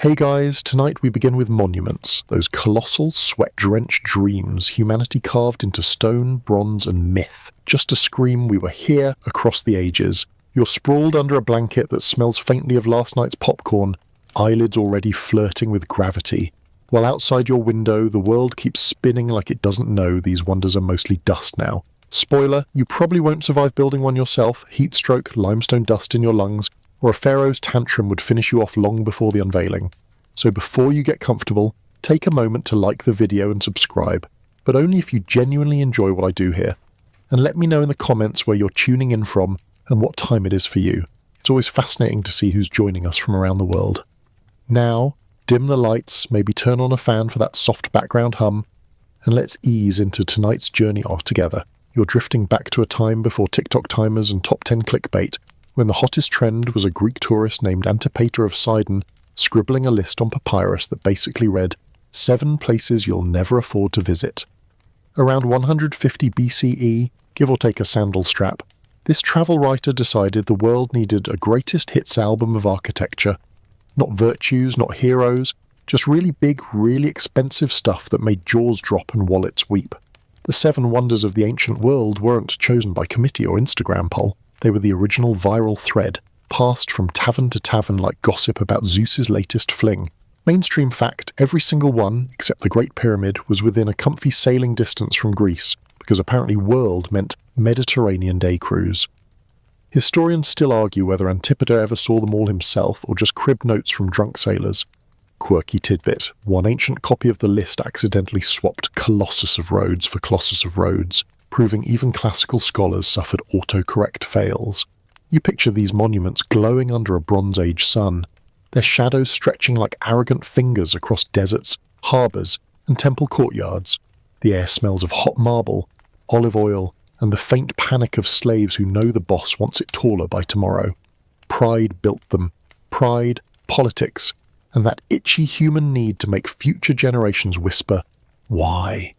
Hey guys, tonight we begin with monuments, those colossal, sweat-drenched dreams humanity carved into stone, bronze and myth, just to scream we were here across the ages. You're sprawled under a blanket that smells faintly of last night's popcorn, eyelids already flirting with gravity. While outside your window, the world keeps spinning like it doesn't know these wonders are mostly dust now. Spoiler, you probably won't survive building one yourself, heat stroke, limestone dust in your lungs, or a pharaoh's tantrum would finish you off long before the unveiling. So before you get comfortable, take a moment to like the video and subscribe, but only if you genuinely enjoy what I do here. And let me know in the comments where you're tuning in from and what time it is for you. It's always fascinating to see who's joining us from around the world. Now, dim the lights, maybe turn on a fan for that soft background hum, and let's ease into tonight's journey together. You're drifting back to a time before TikTok timers and top 10 clickbait, when the hottest trend was a Greek tourist named Antipater of Sidon scribbling a list on papyrus that basically read, 7 places you'll never afford to visit. Around 150 BCE, give or take a sandal strap, this travel writer decided the world needed a greatest hits album of architecture. Not virtues, not heroes, just really big, really expensive stuff that made jaws drop and wallets weep. The 7 wonders of the ancient world weren't chosen by committee or Instagram poll. They were the original viral thread, passed from tavern to tavern like gossip about Zeus's latest fling. Mainstream fact, every single one, except the Great Pyramid, was within a comfy sailing distance from Greece, because apparently world meant Mediterranean day cruise. Historians still argue whether Antipater ever saw them all himself or just cribbed notes from drunk sailors. Quirky tidbit, one ancient copy of the list accidentally swapped Colossus of Rhodes for Colossus of Rhodes, proving even classical scholars suffered autocorrect fails. You picture these monuments glowing under a Bronze Age sun, their shadows stretching like arrogant fingers across deserts, harbours, and temple courtyards. The air smells of hot marble, olive oil, and the faint panic of slaves who know the boss wants it taller by tomorrow. Pride built them. Pride, politics, and that itchy human need to make future generations whisper, why?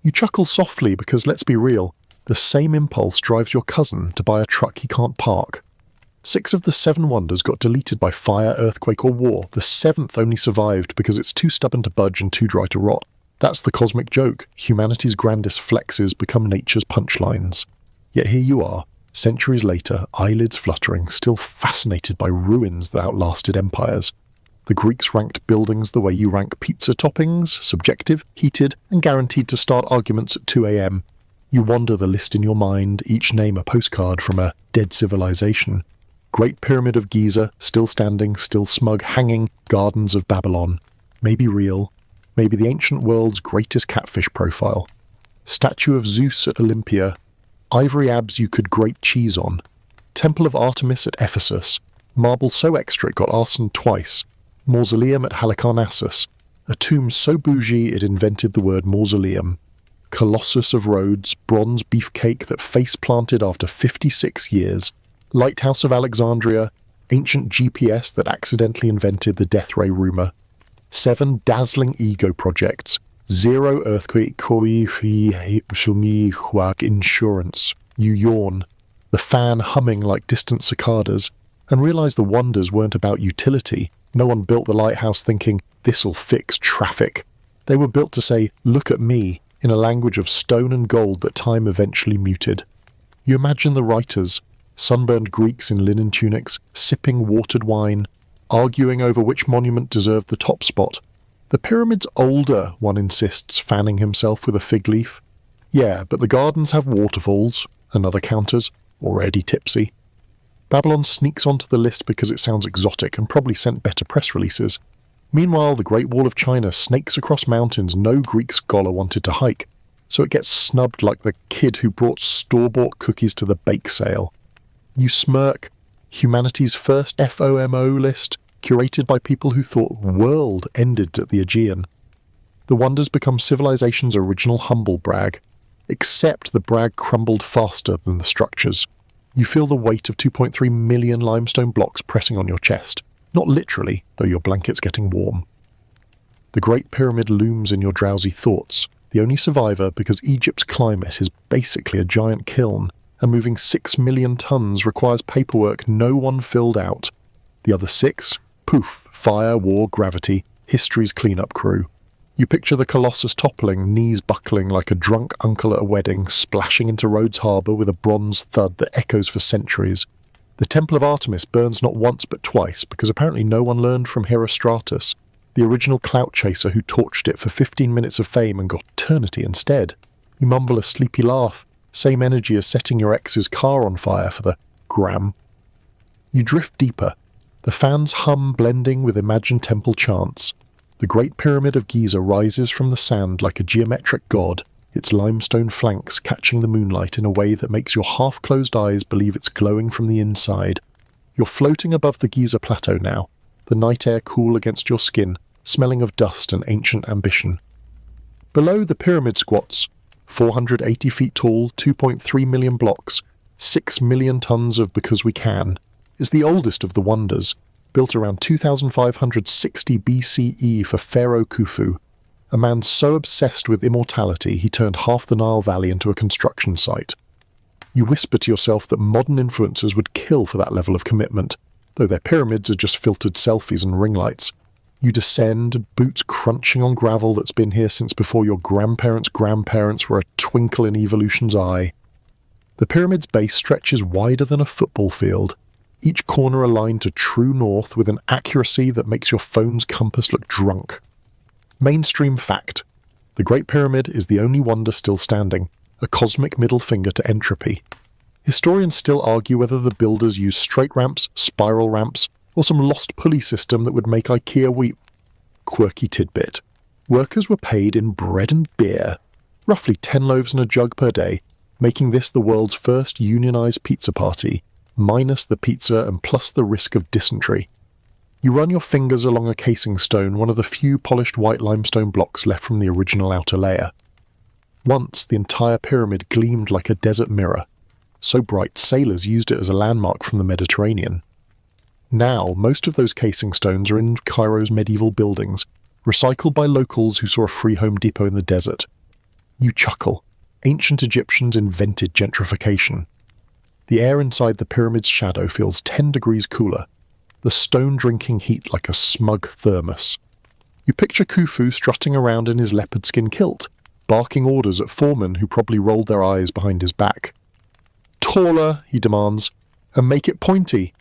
You chuckle softly because, let's be real, the same impulse drives your cousin to buy a truck he can't park. 6 of the 7 wonders got deleted by fire, earthquake or war. The 7th only survived because it's too stubborn to budge and too dry to rot. That's the cosmic joke. Humanity's grandest flexes become nature's punchlines. Yet here you are, centuries later, eyelids fluttering, still fascinated by ruins that outlasted empires. The Greeks ranked buildings the way you rank pizza toppings, subjective, heated, and guaranteed to start arguments at 2 a.m. You wander the list in your mind, each name a postcard from a dead civilization. Great Pyramid of Giza, still standing, still smug, hanging, Gardens of Babylon. Maybe real, maybe the ancient world's greatest catfish profile. Statue of Zeus at Olympia, ivory abs you could grate cheese on. Temple of Artemis at Ephesus, marble so extra it got arsened twice. Mausoleum at Halicarnassus, a tomb so bougie it invented the word mausoleum. Colossus of Rhodes, bronze beefcake that face-planted after 56 years. Lighthouse of Alexandria, ancient GPS that accidentally invented the death ray rumor. 7 dazzling ego projects. 0 earthquake insurance. You yawn, the fan humming like distant cicadas, and realize the wonders weren't about utility. No one built the lighthouse thinking, this'll fix traffic. They were built to say, look at me, in a language of stone and gold that time eventually muted. You imagine the writers, sunburned Greeks in linen tunics, sipping watered wine, arguing over which monument deserved the top spot. The pyramid's older, one insists, fanning himself with a fig leaf. Yeah, but the gardens have waterfalls, another counters, already tipsy. Babylon sneaks onto the list because it sounds exotic and probably sent better press releases. Meanwhile, the Great Wall of China snakes across mountains no Greek scholar wanted to hike, so it gets snubbed like the kid who brought store-bought cookies to the bake sale. You smirk. Humanity's first FOMO list, curated by people who thought world ended at the Aegean. The wonders become civilization's original humble brag, except the brag crumbled faster than the structures. You feel the weight of 2.3 million limestone blocks pressing on your chest. Not literally, though your blanket's getting warm. The Great Pyramid looms in your drowsy thoughts, the only survivor because Egypt's climate is basically a giant kiln, and moving 6 million tons requires paperwork no one filled out. The other 6, poof, Fire, war, gravity, history's cleanup crew. You picture the Colossus toppling, knees buckling like a drunk uncle at a wedding, splashing into Rhodes Harbour with a bronze thud that echoes for centuries. The Temple of Artemis burns not once but twice, because apparently no one learned from Herostratus, the original clout chaser who torched it for 15 minutes of fame and got eternity instead. You mumble a sleepy laugh, same energy as setting your ex's car on fire for the gram. You drift deeper, the fans hum blending with imagined temple chants. The Great Pyramid of Giza rises from the sand like a geometric god, its limestone flanks catching the moonlight in a way that makes your half-closed eyes believe it's glowing from the inside. You're floating above the Giza plateau now, the night air cool against your skin, smelling of dust and ancient ambition. Below the pyramid squats, 480 feet tall, 2.3 million blocks, 6 million tons of because we can, is the oldest of the wonders, built around 2560 BCE for Pharaoh Khufu, a man so obsessed with immortality he turned half the Nile Valley into a construction site. You whisper to yourself that modern influencers would kill for that level of commitment, though their pyramids are just filtered selfies and ring lights. You descend, boots crunching on gravel that's been here since before your grandparents' were a twinkle in evolution's eye. The pyramid's base stretches wider than a football field, each corner aligned to true north with an accuracy that makes your phone's compass look drunk. Mainstream fact: the Great Pyramid is the only wonder still standing, a cosmic middle finger to entropy. Historians still argue whether the builders used straight ramps, spiral ramps, or some lost pulley system that would make IKEA weep. Quirky tidbit. Workers were paid in bread and beer, roughly 10 loaves and a jug per day, making this the world's first unionized pizza party, minus the pizza and plus the risk of dysentery. You run your fingers along a casing stone, one of the few polished white limestone blocks left from the original outer layer. Once the entire pyramid gleamed like a desert mirror, so bright sailors used it as a landmark from the Mediterranean. Now, most of those casing stones are in Cairo's medieval buildings, recycled by locals who saw a free Home Depot in the desert. You chuckle. Ancient Egyptians invented gentrification. The air inside the pyramid's shadow feels 10 degrees cooler, the stone drinking heat like a smug thermos. You picture Khufu strutting around in his leopard skin kilt, barking orders at foremen who probably rolled their eyes behind his back. "Taller," he demands, "and make it pointy."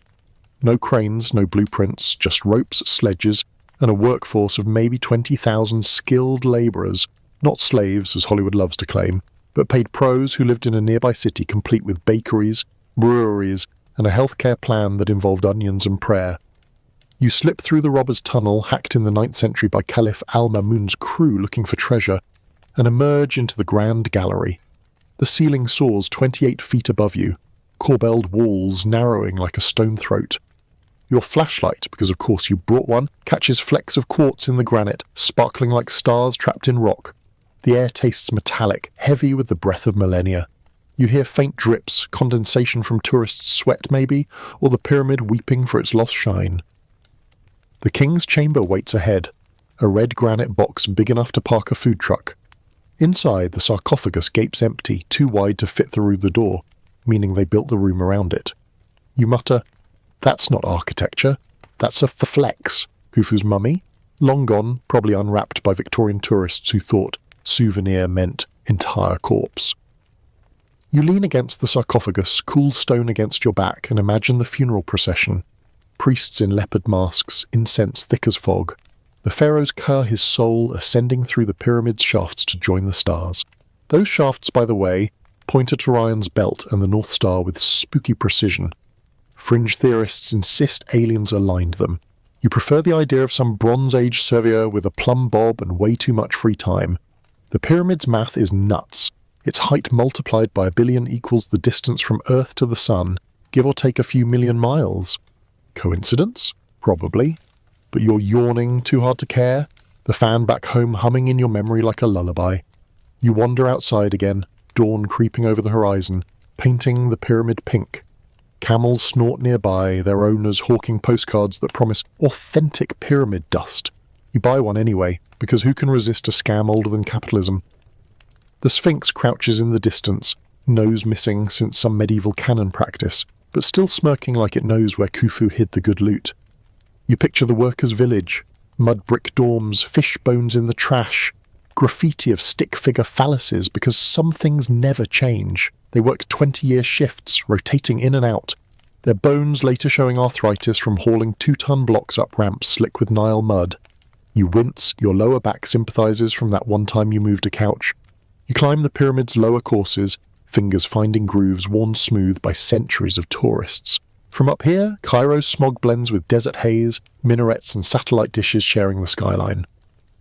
No cranes, no blueprints, just ropes, sledges, and a workforce of maybe 20,000 skilled labourers, not slaves as Hollywood loves to claim, but paid pros who lived in a nearby city complete with bakeries, breweries, and a healthcare plan that involved onions and prayer. You slip through the robber's tunnel hacked in the 9th century by Caliph al-Mamun's crew looking for treasure, and emerge into the grand gallery. The ceiling soars 28 feet above you, corbelled walls narrowing like a stone throat. Your flashlight, because of course you brought one, catches flecks of quartz in the granite, sparkling like stars trapped in rock. The air tastes metallic, heavy with the breath of millennia. You hear faint drips, condensation from tourists' sweat maybe, or the pyramid weeping for its lost shine. The king's chamber waits ahead, a red granite box big enough to park a food truck. Inside, the sarcophagus gapes empty, too wide to fit through the door, meaning they built the room around it. You mutter, "That's not architecture, that's a flex." Khufu's mummy? Long gone, probably unwrapped by Victorian tourists who thought souvenir meant entire corpse. You lean against the sarcophagus, cool stone against your back, and imagine the funeral procession. Priests in leopard masks, incense thick as fog. The pharaoh's car, his soul, ascending through the pyramid's shafts to join the stars. Those shafts, by the way, point at Orion's belt and the North Star with spooky precision. Fringe theorists insist aliens aligned them. You prefer the idea of some Bronze Age surveyor with a plumb bob and way too much free time. The pyramid's math is nuts. Its height multiplied by 1 billion equals the distance from Earth to the Sun, give or take a few million miles. Coincidence? Probably. But you're yawning, too hard to care, the fan back home humming in your memory like a lullaby. You wander outside again, dawn creeping over the horizon, painting the pyramid pink. Camels snort nearby, their owners hawking postcards that promise authentic pyramid dust. You buy one anyway, because who can resist a scam older than capitalism? The Sphinx crouches in the distance, nose missing since some medieval cannon practice, but still smirking like it knows where Khufu hid the good loot. You picture the workers' village, mud brick dorms, fish bones in the trash, graffiti of stick figure phalluses because some things never change. They work 20-year shifts, rotating in and out, their bones later showing arthritis from hauling 2-ton blocks up ramps slick with Nile mud. You wince, your lower back sympathizes from that one time you moved a couch. You climb the pyramid's lower courses, fingers finding grooves worn smooth by centuries of tourists. From up here, Cairo's smog blends with desert haze, minarets and satellite dishes sharing the skyline.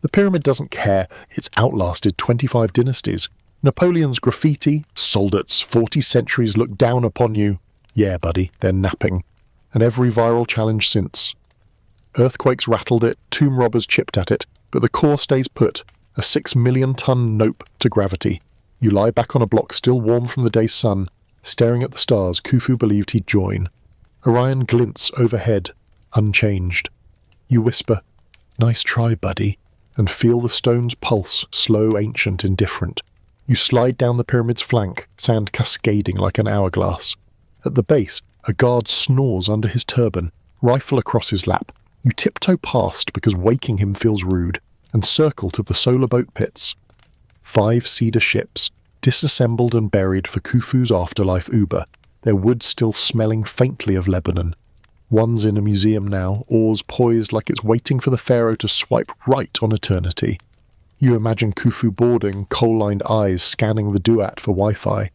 The pyramid doesn't care, it's outlasted 25 dynasties. Napoleon's graffiti, soldats, 40 centuries look down upon you. Yeah, buddy, they're napping. And every viral challenge since. Earthquakes rattled it, tomb robbers chipped at it, but the core stays put, a 6 million ton nope to gravity. You lie back on a block still warm from the day's sun, staring at the stars Khufu believed he'd join. Orion glints overhead, unchanged. You whisper, "Nice try, buddy," and feel the stone's pulse, slow, ancient, indifferent. You slide down the pyramid's flank, sand cascading like an hourglass. At the base, a guard snores under his turban, rifle across his lap. You tiptoe past because waking him feels rude, and circle to the solar boat pits. 5 cedar ships, disassembled and buried for Khufu's afterlife Uber, their wood still smelling faintly of Lebanon. One's in a museum now, oars poised like it's waiting for the pharaoh to swipe right on eternity. You imagine Khufu boarding, coal-lined eyes scanning the duat for Wi-Fi.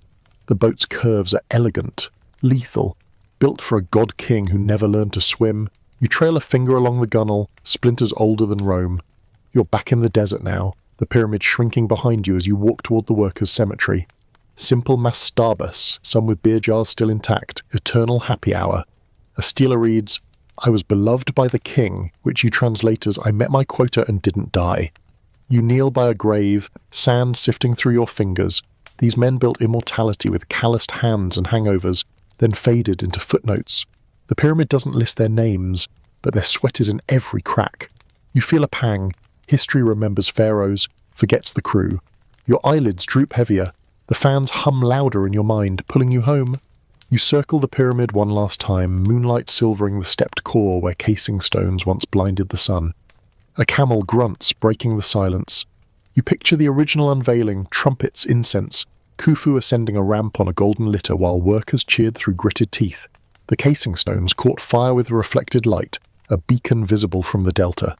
The boat's curves are elegant, lethal, built for a god-king who never learned to swim. You trail a finger along the gunnel, splinters older than Rome. You're back in the desert now, the pyramid shrinking behind you as you walk toward the workers' cemetery. Simple mastabas, some with beer jars still intact, eternal happy hour. A stela reads, "I was beloved by the king," which you translate as, "I met my quota and didn't die." You kneel by a grave, sand sifting through your fingers. These men built immortality with calloused hands and hangovers, then faded into footnotes. The pyramid doesn't list their names, but their sweat is in every crack. You feel a pang. History remembers pharaohs, forgets the crew. Your eyelids droop heavier. The fans hum louder in your mind, pulling you home. You circle the pyramid one last time, moonlight silvering the stepped core where casing stones once blinded the sun. A camel grunts, breaking the silence. You picture the original unveiling, trumpets, incense, Khufu ascending a ramp on a golden litter while workers cheered through gritted teeth. The casing stones caught fire with reflected light, a beacon visible from the delta.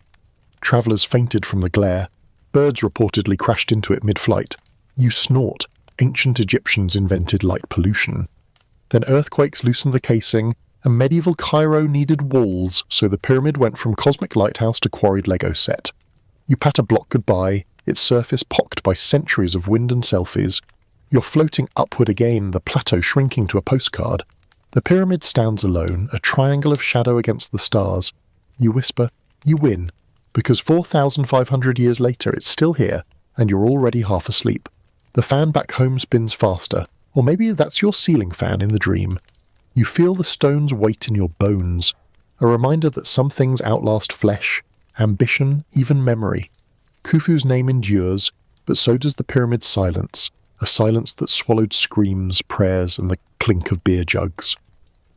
Travellers fainted from the glare. Birds reportedly crashed into it mid-flight. You snort. Ancient Egyptians invented light pollution. Then earthquakes loosened the casing, and medieval Cairo needed walls, so the pyramid went from cosmic lighthouse to quarried Lego set. You pat a block goodbye, its surface pocked by centuries of wind and selfies. You're floating upward again, the plateau shrinking to a postcard. The pyramid stands alone, a triangle of shadow against the stars. You whisper, "You win," because 4,500 years later it's still here, and you're already half asleep. The fan back home spins faster, or maybe that's your ceiling fan in the dream. You feel the stone's weight in your bones, a reminder that some things outlast flesh, ambition, even memory. Khufu's name endures, but so does the pyramid's silence, a silence that swallowed screams, prayers, and the clink of beer jugs.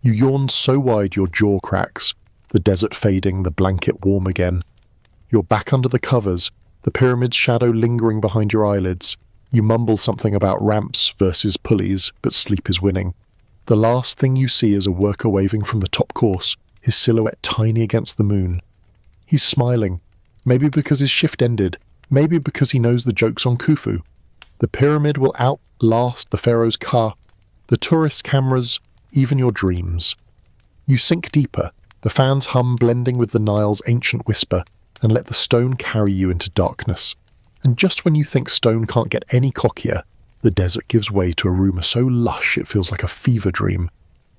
You yawn so wide your jaw cracks, the desert fading, the blanket warm again. You're back under the covers, the pyramid's shadow lingering behind your eyelids. You mumble something about ramps versus pulleys, but sleep is winning. The last thing you see is a worker waving from the top course, his silhouette tiny against the moon. He's smiling, maybe because his shift ended, maybe because he knows the joke's on Khufu. The pyramid will outlast the pharaoh's car, the tourist cameras, even your dreams. You sink deeper, the fans hum blending with the Nile's ancient whisper, and let the stone carry you into darkness. And just when you think stone can't get any cockier, the desert gives way to a rumour so lush it feels like a fever dream.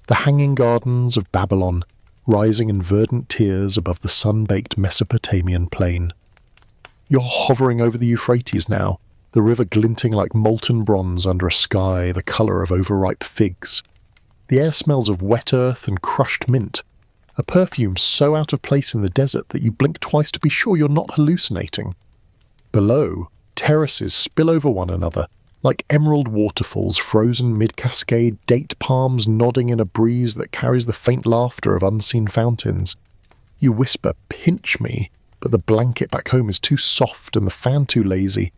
The hanging gardens of Babylon, rising in verdant tiers above the sun-baked Mesopotamian plain. You're hovering over the Euphrates now, the river glinting like molten bronze under a sky the colour of overripe figs. The air smells of wet earth and crushed mint, a perfume so out of place in the desert that you blink twice to be sure you're not hallucinating. Below, terraces spill over one another, like emerald waterfalls frozen mid-cascade, date palms nodding in a breeze that carries the faint laughter of unseen fountains. You whisper, "Pinch me," but the blanket back home is too soft and the fan too lazy,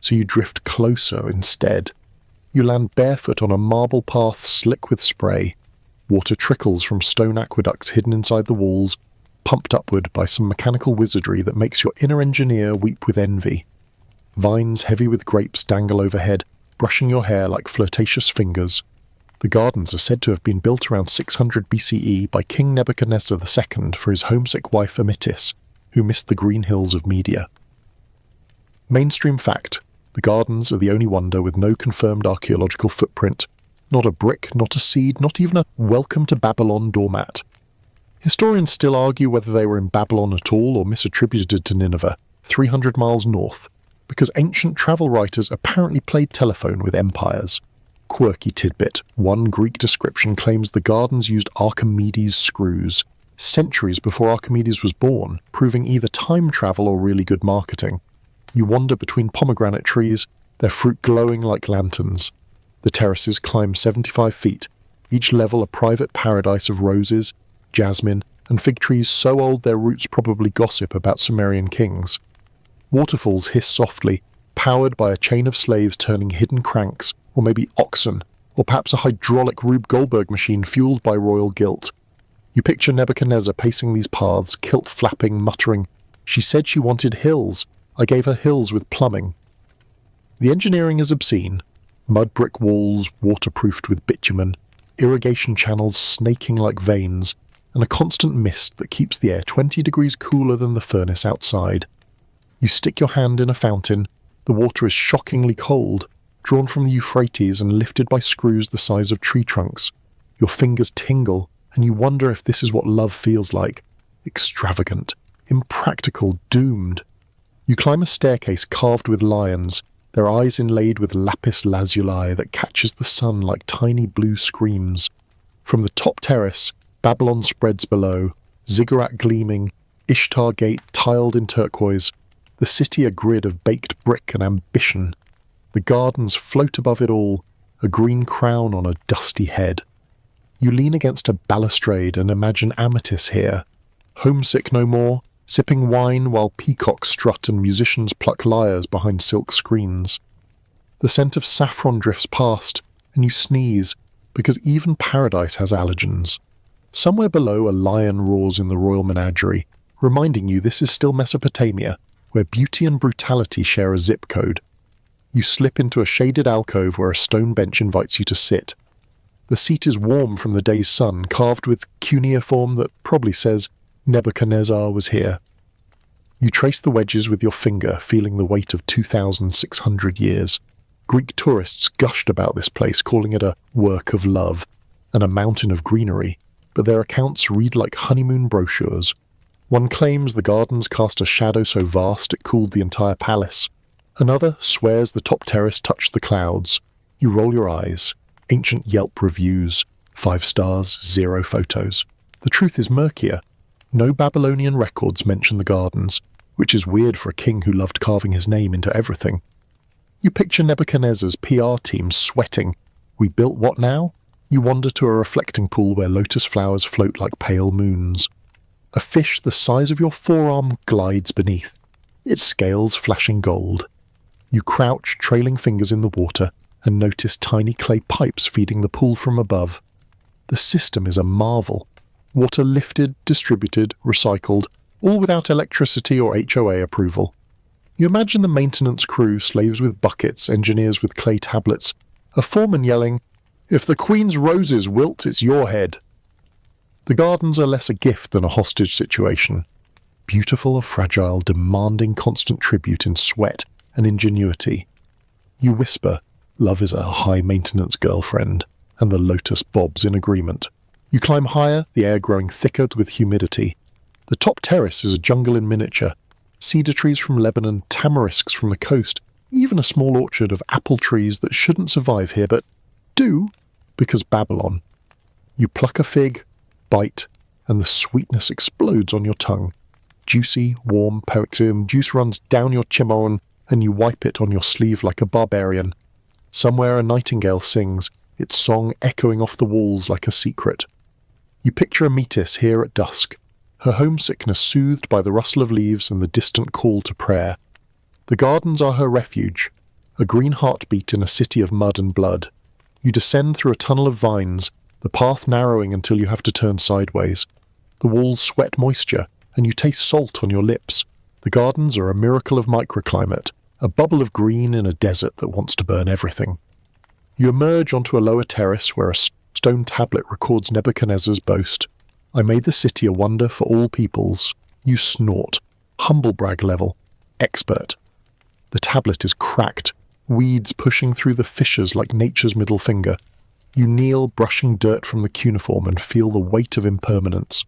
so you drift closer instead. You land barefoot on a marble path slick with spray. Water trickles from stone aqueducts hidden inside the walls, pumped upward by some mechanical wizardry that makes your inner engineer weep with envy. Vines heavy with grapes dangle overhead, brushing your hair like flirtatious fingers. The gardens are said to have been built around 600 BCE by King Nebuchadnezzar II for his homesick wife Amitis, who missed the green hills of Media. Mainstream fact: the gardens are the only wonder with no confirmed archaeological footprint. Not a brick, not a seed, not even a "Welcome to Babylon" doormat. Historians still argue whether they were in Babylon at all or misattributed to Nineveh, 300 miles north, because ancient travel writers apparently played telephone with empires. Quirky tidbit: one Greek description claims the gardens used Archimedes' screws, centuries before Archimedes was born, proving either time travel or really good marketing. You wander between pomegranate trees, their fruit glowing like lanterns. The terraces climb 75 feet, each level a private paradise of roses, jasmine, and fig trees so old their roots probably gossip about Sumerian kings. Waterfalls hiss softly, powered by a chain of slaves turning hidden cranks, or maybe oxen, or perhaps a hydraulic Rube Goldberg machine fueled by royal guilt. You picture Nebuchadnezzar pacing these paths, kilt flapping, muttering, "She said she wanted hills. I gave her hills with plumbing." The engineering is obscene. Mud brick walls waterproofed with bitumen, irrigation channels snaking like veins, and a constant mist that keeps the air 20 degrees cooler than the furnace outside. You stick your hand in a fountain. The water is shockingly cold, drawn from the Euphrates and lifted by screws the size of tree trunks. Your fingers tingle, and you wonder if this is what love feels like. Extravagant, impractical, doomed. You climb a staircase carved with lions, their eyes inlaid with lapis lazuli that catches the sun like tiny blue screams. From the top terrace, Babylon spreads below, ziggurat gleaming, Ishtar gate tiled in turquoise, the city a grid of baked brick and ambition. The gardens float above it all, a green crown on a dusty head. You lean against a balustrade and imagine Amitis here, homesick no more, sipping wine while peacocks strut and musicians pluck lyres behind silk screens. The scent of saffron drifts past, and you sneeze, because even paradise has allergens. Somewhere below, a lion roars in the royal menagerie, reminding you this is still Mesopotamia, where beauty and brutality share a zip code. You slip into a shaded alcove where a stone bench invites you to sit. The seat is warm from the day's sun, carved with cuneiform that probably says, "Nebuchadnezzar was here." You trace the wedges with your finger, feeling the weight of 2,600 years. Greek tourists gushed about this place, calling it a work of love and a mountain of greenery, but their accounts read like honeymoon brochures. One claims the gardens cast a shadow so vast it cooled the entire palace. Another swears the top terrace touched the clouds. You roll your eyes. Ancient Yelp reviews. 5 stars, 0 photos. The truth is murkier. No Babylonian records mention the gardens, which is weird for a king who loved carving his name into everything. You picture Nebuchadnezzar's PR team sweating. We built what now? You wander to a reflecting pool where lotus flowers float like pale moons. A fish the size of your forearm glides beneath, its scales flashing gold. You crouch, trailing fingers in the water, and notice tiny clay pipes feeding the pool from above. The system is a marvel. Water lifted, distributed, recycled, all without electricity or HOA approval. You imagine the maintenance crew, slaves with buckets, engineers with clay tablets, a foreman yelling, "If the Queen's roses wilt, it's your head." The gardens are less a gift than a hostage situation. Beautiful or fragile, demanding constant tribute in sweat and ingenuity. You whisper, love is a high-maintenance girlfriend, and the lotus bobs in agreement. You climb higher, the air growing thicker with humidity. The top terrace is a jungle in miniature. Cedar trees from Lebanon, tamarisks from the coast, even a small orchard of apple trees that shouldn't survive here, but do, because Babylon. You pluck a fig, bite, and the sweetness explodes on your tongue. Juicy, warm perfume juice runs down your chimon, and you wipe it on your sleeve like a barbarian. Somewhere a nightingale sings, its song echoing off the walls like a secret. You picture Amitis here at dusk, her homesickness soothed by the rustle of leaves and the distant call to prayer. The gardens are her refuge, a green heartbeat in a city of mud and blood. You descend through a tunnel of vines, the path narrowing until you have to turn sideways. The walls sweat moisture, and you taste salt on your lips. The gardens are a miracle of microclimate, a bubble of green in a desert that wants to burn everything. You emerge onto a lower terrace where a stone tablet records Nebuchadnezzar's boast. I made the city a wonder for all peoples. You snort. Humble brag level. Expert. The tablet is cracked, weeds pushing through the fissures like nature's middle finger. You kneel, brushing dirt from the cuneiform, and feel the weight of impermanence.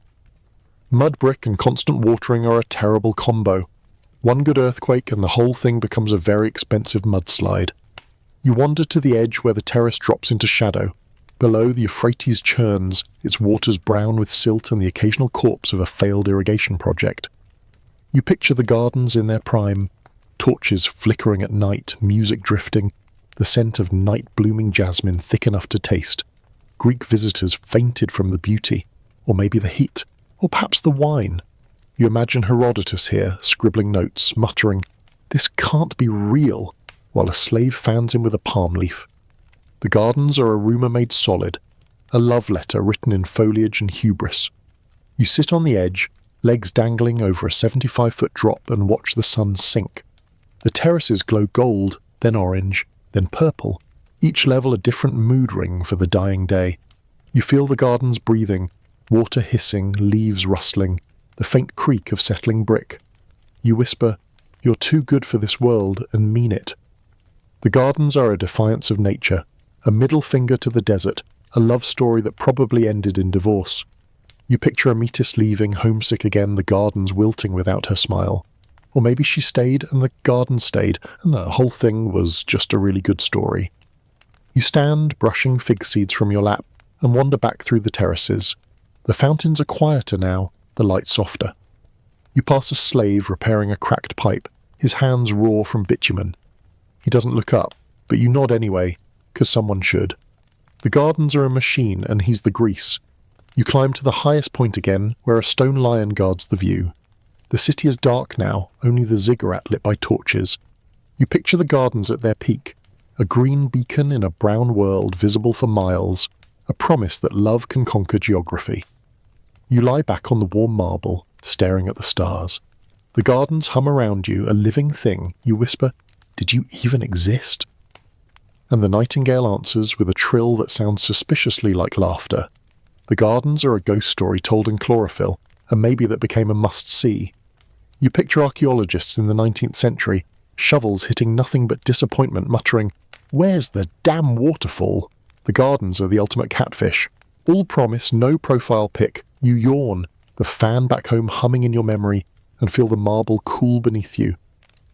Mud brick and constant watering are a terrible combo. One good earthquake and the whole thing becomes a very expensive mudslide. You wander to the edge where the terrace drops into shadow. Below, the Euphrates churns, its waters brown with silt and the occasional corpse of a failed irrigation project. You picture the gardens in their prime, torches flickering at night, music drifting, the scent of night-blooming jasmine thick enough to taste. Greek visitors fainted from the beauty, or maybe the heat, or perhaps the wine. You imagine Herodotus here, scribbling notes, muttering, "This can't be real," while a slave fans him with a palm leaf. The gardens are a rumour made solid, a love letter written in foliage and hubris. You sit on the edge, legs dangling over a 75-foot drop, and watch the sun sink. The terraces glow gold, then orange, then purple, each level a different mood ring for the dying day. You feel the gardens breathing, water hissing, leaves rustling, the faint creak of settling brick. You whisper, "You're too good for this world," and mean it. The gardens are a defiance of nature, a middle finger to the desert, a love story that probably ended in divorce. You picture Ametis leaving, homesick again, the gardens wilting without her smile. Or maybe she stayed and the garden stayed, and the whole thing was just a really good story. You stand, brushing fig seeds from your lap, and wander back through the terraces. The fountains are quieter now, the light softer. You pass a slave repairing a cracked pipe, his hands raw from bitumen. He doesn't look up, but you nod anyway, 'cause someone should. The gardens are a machine, and he's the grease. You climb to the highest point again, where a stone lion guards the view. The city is dark now, only the ziggurat lit by torches. You picture the gardens at their peak, a green beacon in a brown world visible for miles, a promise that love can conquer geography. You lie back on the warm marble, staring at the stars. The gardens hum around you, a living thing. You whisper, "Did you even exist?" And the nightingale answers with a trill that sounds suspiciously like laughter. The gardens are a ghost story told in chlorophyll, and maybe that became a must-see. You picture archaeologists in the 19th century, shovels hitting nothing but disappointment, muttering, "Where's the damn waterfall?" The gardens are the ultimate catfish. All promise, no profile pic. You yawn, the fan back home humming in your memory, and feel the marble cool beneath you.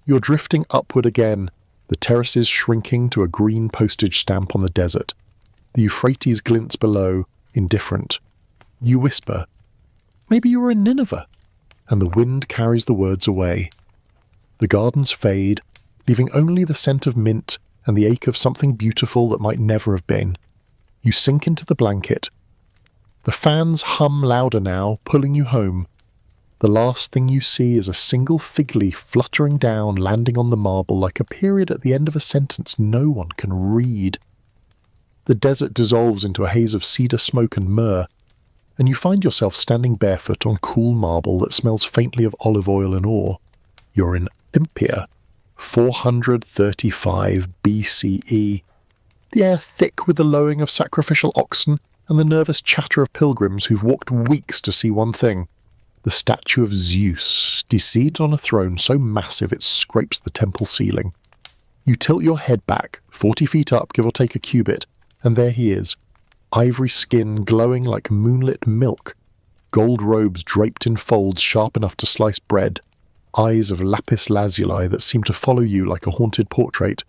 You're drifting upward again, the terraces shrinking to a green postage stamp on the desert. The Euphrates glints below, indifferent. You whisper, "Maybe you were in Nineveh," and the wind carries the words away. The gardens fade, leaving only the scent of mint and the ache of something beautiful that might never have been. You sink into the blanket. The fans hum louder now, pulling you home. The last thing you see is a single fig leaf fluttering down, landing on the marble like a period at the end of a sentence no one can read. The desert dissolves into a haze of cedar smoke and myrrh, and you find yourself standing barefoot on cool marble that smells faintly of olive oil and ore. You're in Olympia, 435 BCE. The air thick with the lowing of sacrificial oxen and the nervous chatter of pilgrims who've walked weeks to see one thing. The statue of Zeus, seated on a throne so massive it scrapes the temple ceiling. You tilt your head back, 40 feet up, give or take a cubit, and there he is. Ivory skin glowing like moonlit milk, gold robes draped in folds sharp enough to slice bread, eyes of lapis lazuli that seem to follow you like a haunted portrait.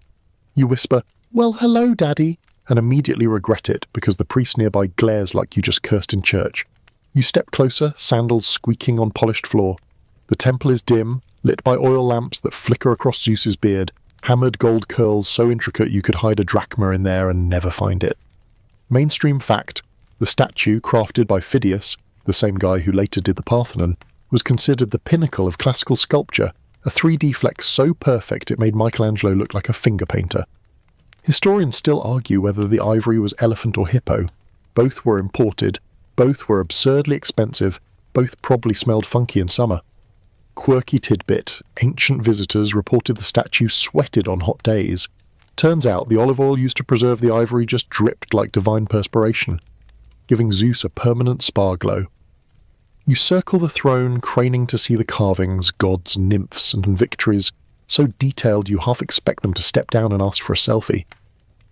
You whisper, "Well, hello, Daddy," and immediately regret it because the priest nearby glares like you just cursed in church. You step closer, sandals squeaking on polished floor. The temple is dim, lit by oil lamps that flicker across Zeus's beard, hammered gold curls so intricate you could hide a drachma in there and never find it. Mainstream fact, the statue, crafted by Phidias, the same guy who later did the Parthenon, was considered the pinnacle of classical sculpture, a 3D flex so perfect it made Michelangelo look like a finger painter. Historians still argue whether the ivory was elephant or hippo. Both were imported, both were absurdly expensive, both probably smelled funky in summer. Quirky tidbit, ancient visitors reported the statue sweated on hot days. Turns out the olive oil used to preserve the ivory just dripped like divine perspiration, giving Zeus a permanent spa glow. You circle the throne, craning to see the carvings, gods, nymphs, and victories, so detailed you half expect them to step down and ask for a selfie.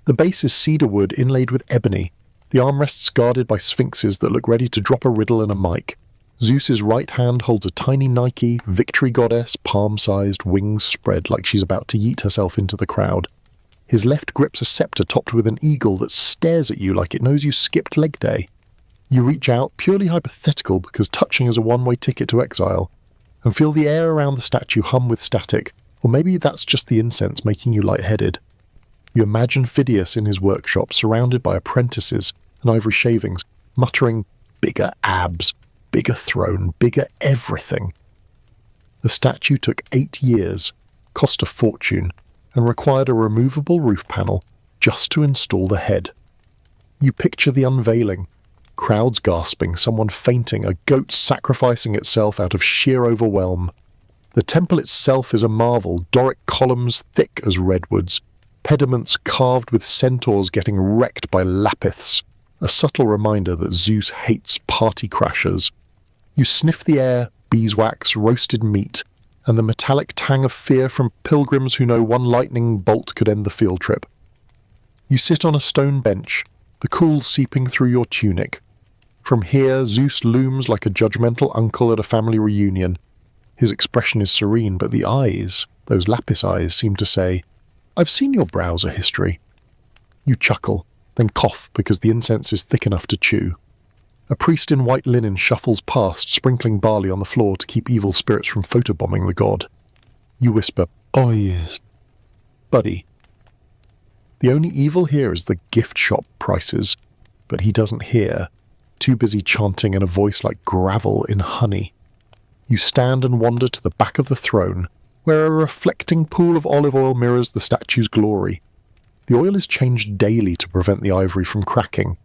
The base is cedar wood inlaid with ebony, the armrests guarded by sphinxes that look ready to drop a riddle in a mic. Zeus's right hand holds a tiny Nike, victory goddess, palm-sized, wings spread like she's about to yeet herself into the crowd. His left grips a scepter topped with an eagle that stares at you like it knows you skipped leg day. You reach out, purely hypothetical because touching is a one-way ticket to exile, and feel the air around the statue hum with static, or maybe that's just the incense making you lightheaded. You imagine Phidias in his workshop surrounded by apprentices and ivory shavings, muttering, "Bigger abs, bigger throne, bigger everything." The statue took 8 years, cost a fortune, and required a removable roof panel just to install the head. You picture the unveiling, crowds gasping, someone fainting, a goat sacrificing itself out of sheer overwhelm. The temple itself is a marvel, Doric columns thick as redwoods, pediments carved with centaurs getting wrecked by lapiths, a subtle reminder that Zeus hates party crashers. You sniff the air, beeswax, roasted meat, and the metallic tang of fear from pilgrims who know one lightning bolt could end the field trip. You sit on a stone bench, the cool seeping through your tunic. From here, Zeus looms like a judgmental uncle at a family reunion. His expression is serene, but the eyes, those lapis eyes, seem to say, "I've seen your browser history." You chuckle, then cough because the incense is thick enough to chew. A priest in white linen shuffles past, sprinkling barley on the floor to keep evil spirits from photobombing the god. You whisper, "Oh yes, buddy." The only evil here is the gift shop prices, but he doesn't hear, too busy chanting in a voice like gravel in honey. You stand and wander to the back of the throne, where a reflecting pool of olive oil mirrors the statue's glory. The oil is changed daily to prevent the ivory from cracking.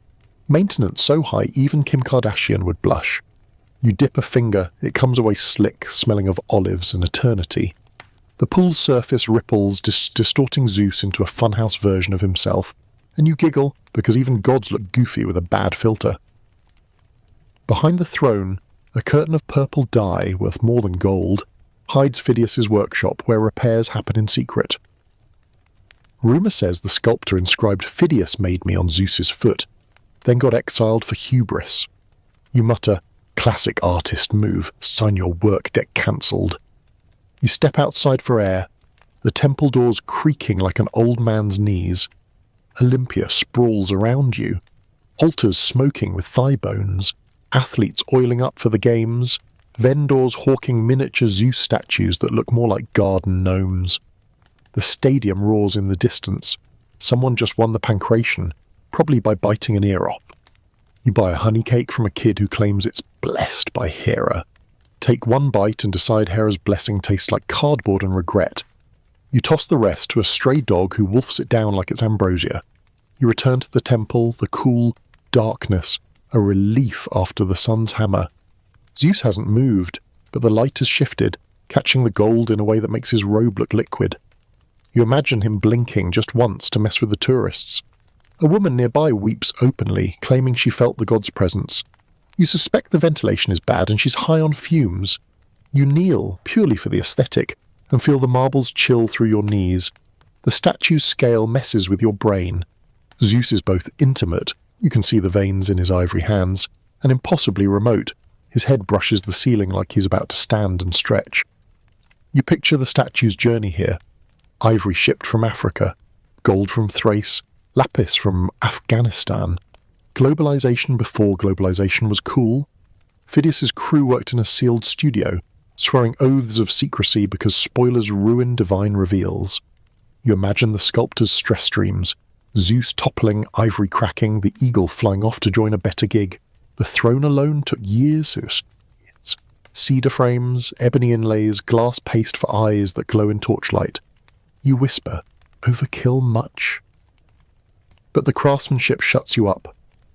Maintenance so high even Kim Kardashian would blush. You dip a finger, it comes away slick, smelling of olives and eternity. The pool's surface ripples, distorting Zeus into a funhouse version of himself, and you giggle because even gods look goofy with a bad filter. Behind the throne, a curtain of purple dye, worth more than gold, hides Phidias's workshop where repairs happen in secret. Rumour says the sculptor inscribed "Phidias made me" on Zeus's foot, then got exiled for hubris. You mutter, "Classic artist move, sign your work, get cancelled." You step outside for air, the temple doors creaking like an old man's knees. Olympia sprawls around you, altars smoking with thigh bones, athletes oiling up for the games, vendors hawking miniature Zeus statues that look more like garden gnomes. The stadium roars in the distance. Someone just won the pancration, probably by biting an ear off. You buy a honey cake from a kid who claims it's blessed by Hera. Take one bite and decide Hera's blessing tastes like cardboard and regret. You toss the rest to a stray dog who wolfs it down like it's ambrosia. You return to the temple, the cool darkness, a relief after the sun's hammer. Zeus hasn't moved, but the light has shifted, catching the gold in a way that makes his robe look liquid. You imagine him blinking just once to mess with the tourists. A woman nearby weeps openly, claiming she felt the god's presence. You suspect the ventilation is bad and she's high on fumes. You kneel, purely for the aesthetic, and feel the marbles chill through your knees. The statue's scale messes with your brain. Zeus is both intimate, you can see the veins in his ivory hands, and impossibly remote. His head brushes the ceiling like he's about to stand and stretch. You picture the statue's journey here. Ivory shipped from Africa, gold from Thrace, lapis from Afghanistan. Globalization before globalization was cool. Phidias's crew worked in a sealed studio, swearing oaths of secrecy because spoilers ruin divine reveals. You imagine the sculptor's stress dreams, Zeus toppling, ivory cracking, the eagle flying off to join a better gig. The throne alone took years. Cedar frames, ebony inlays, glass paste for eyes that glow in torchlight. You whisper, overkill much? But the craftsmanship shuts you up.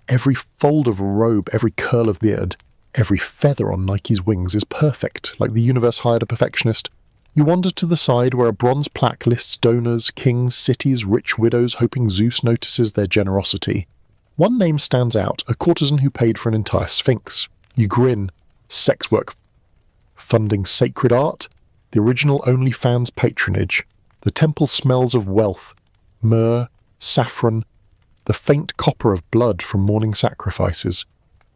Every fold of a robe, every curl of beard, every feather on Nike's wings is perfect, like the universe hired a perfectionist. You wander to the side where a bronze plaque lists donors, kings, cities, rich widows hoping Zeus notices their generosity. One name stands out, a courtesan who paid for an entire sphinx. You grin. Sex work. Funding sacred art. The original OnlyFans patronage. The temple smells of wealth. Myrrh, saffron, the faint copper of blood from morning sacrifices.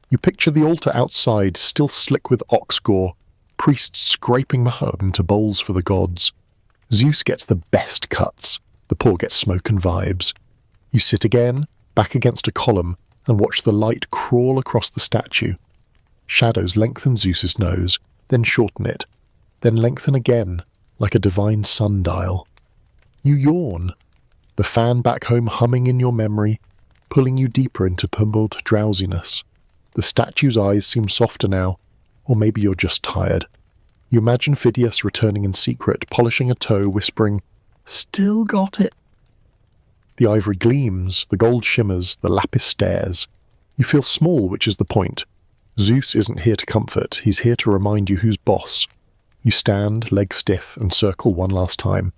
You picture the altar outside, still slick with ox gore, priests scraping mahab into bowls for the gods. Zeus gets the best cuts, the poor get smoke and vibes. You sit again, back against a column, and watch the light crawl across the statue. Shadows lengthen Zeus's nose, then shorten it, then lengthen again, like a divine sundial. You yawn, the fan back home humming in your memory, pulling you deeper into pummeled drowsiness. The statue's eyes seem softer now, or maybe you're just tired. You imagine Phidias returning in secret, polishing a toe, whispering, "Still got it." The ivory gleams, the gold shimmers, the lapis stares. You feel small, which is the point. Zeus isn't here to comfort, he's here to remind you who's boss. You stand, legs stiff, and circle one last time.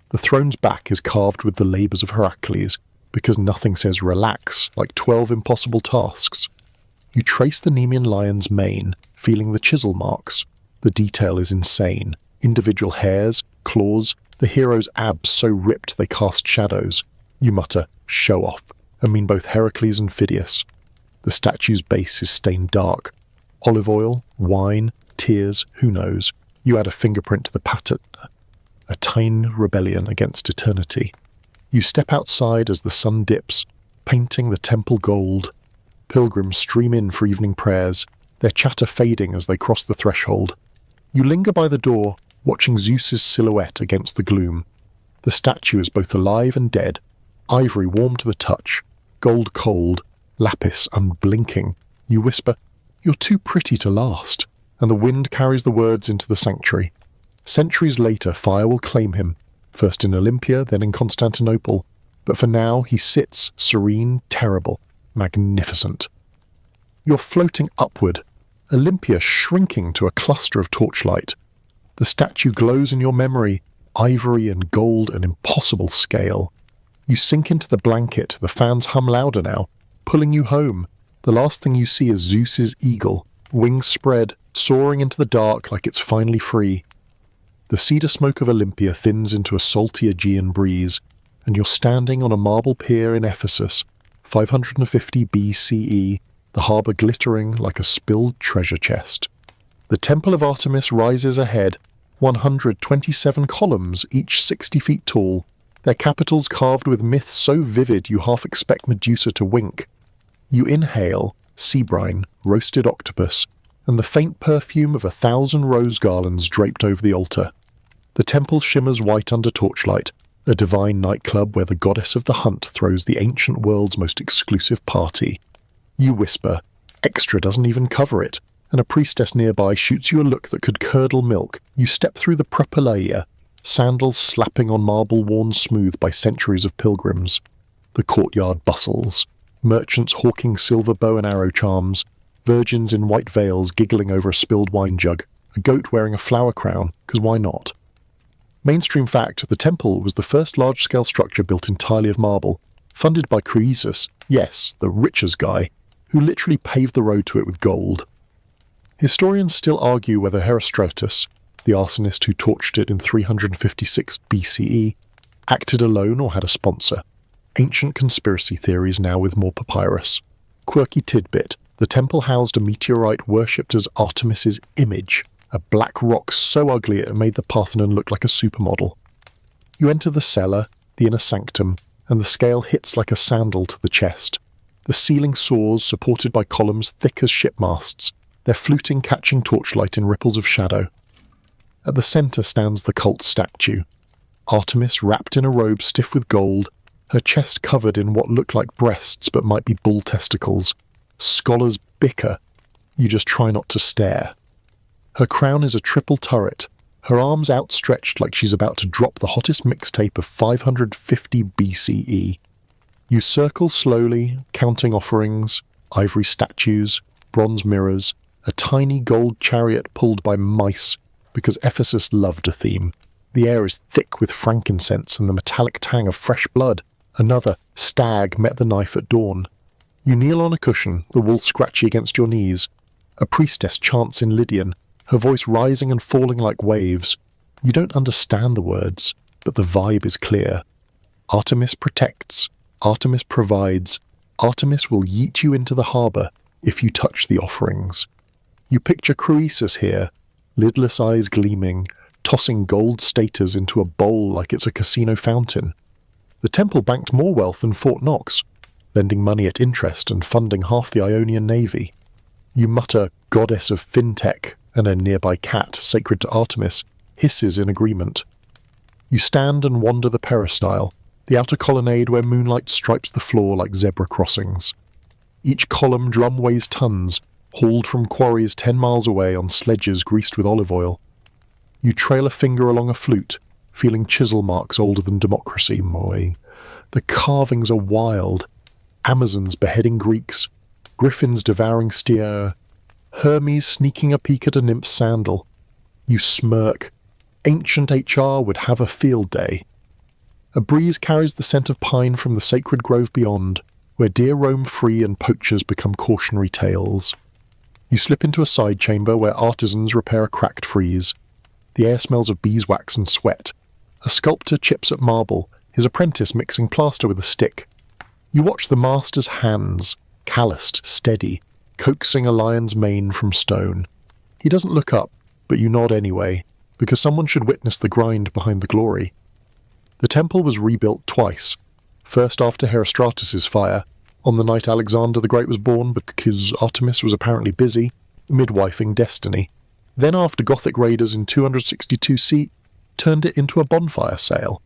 The throne's back is carved with the labours of Heracles, because nothing says relax like 12 impossible tasks. You trace the Nemean lion's mane, feeling the chisel marks. The detail is insane. Individual hairs, claws, the hero's abs so ripped they cast shadows. You mutter, show off, and mean both Heracles and Phidias. The statue's base is stained dark. Olive oil, wine, tears, who knows. You add a fingerprint to the pattern. A tiny rebellion against eternity. You step outside as the sun dips, painting the temple gold. Pilgrims stream in for evening prayers, their chatter fading as they cross the threshold. You linger by the door, watching Zeus's silhouette against the gloom. The statue is both alive and dead, ivory warm to the touch, gold cold, lapis unblinking. You whisper, "You're too pretty to last," and the wind carries the words into the sanctuary. Centuries later, fire will claim him, first in Olympia, then in Constantinople. But for now, he sits, serene, terrible, magnificent. You're floating upward, Olympia shrinking to a cluster of torchlight. The statue glows in your memory, ivory and gold, an impossible scale. You sink into the blanket, the fans hum louder now, pulling you home. The last thing you see is Zeus's eagle, wings spread, soaring into the dark like it's finally free. The cedar smoke of Olympia thins into a salty Aegean breeze, and you're standing on a marble pier in Ephesus, 550 BCE, the harbour glittering like a spilled treasure chest. The Temple of Artemis rises ahead, 127 columns, each 60 feet tall, their capitals carved with myths so vivid you half expect Medusa to wink. You inhale sea brine, roasted octopus, and the faint perfume of 1,000 rose garlands draped over the altar. The temple shimmers white under torchlight, a divine nightclub where the goddess of the hunt throws the ancient world's most exclusive party. You whisper, extra doesn't even cover it, and a priestess nearby shoots you a look that could curdle milk. You step through the propylaea, sandals slapping on marble worn smooth by centuries of pilgrims. The courtyard bustles, merchants hawking silver bow and arrow charms, virgins in white veils giggling over a spilled wine jug, a goat wearing a flower crown, because why not? Mainstream fact, the temple was the first large-scale structure built entirely of marble, funded by Croesus, yes, the richest guy, who literally paved the road to it with gold. Historians still argue whether Herostratus, the arsonist who torched it in 356 BCE, acted alone or had a sponsor. Ancient conspiracy theories now with more papyrus. Quirky tidbit, the temple housed a meteorite worshipped as Artemis's image, a black rock so ugly it made the Parthenon look like a supermodel. You enter the cellar, the inner sanctum, and the scale hits like a sandal to the chest. The ceiling soars, supported by columns thick as shipmasts, their fluting catching torchlight in ripples of shadow. At the centre stands the cult statue. Artemis wrapped in a robe stiff with gold, her chest covered in what look like breasts but might be bull testicles. Scholars bicker. You just try not to stare. Her crown is a triple turret, her arms outstretched like she's about to drop the hottest mixtape of 550 BCE. You circle slowly, counting offerings, ivory statues, bronze mirrors, a tiny gold chariot pulled by mice, because Ephesus loved a theme. The air is thick with frankincense and the metallic tang of fresh blood. Another stag met the knife at dawn. You kneel on a cushion, the wool scratchy against your knees. A priestess chants in Lydian, her voice rising and falling like waves. You don't understand the words, but the vibe is clear. Artemis protects, Artemis provides, Artemis will yeet you into the harbour if you touch the offerings. You picture Croesus here, lidless eyes gleaming, tossing gold staters into a bowl like it's a casino fountain. The temple banked more wealth than Fort Knox, lending money at interest and funding half the Ionian navy. You mutter, goddess of fintech, and a nearby cat, sacred to Artemis, hisses in agreement. You stand and wander the peristyle, the outer colonnade where moonlight stripes the floor like zebra crossings. Each column drum weighs tons, hauled from quarries 10 miles away on sledges greased with olive oil. You trail a finger along a flute, feeling chisel marks older than democracy, moi. The carvings are wild. Amazons beheading Greeks, griffins devouring steer, Hermes sneaking a peek at a nymph's sandal. You smirk. Ancient HR would have a field day. A breeze carries the scent of pine from the sacred grove beyond, where deer roam free and poachers become cautionary tales. You slip into a side chamber where artisans repair a cracked frieze. The air smells of beeswax and sweat. A sculptor chips at marble, his apprentice mixing plaster with a stick. You watch the master's hands, calloused, steady, coaxing a lion's mane from stone. He doesn't look up, but you nod anyway, because someone should witness the grind behind the glory. The temple was rebuilt twice. First after Herostratus' fire, on the night Alexander the Great was born because Artemis was apparently busy, midwifing destiny. Then after Gothic raiders in 262 CE turned it into a bonfire sale.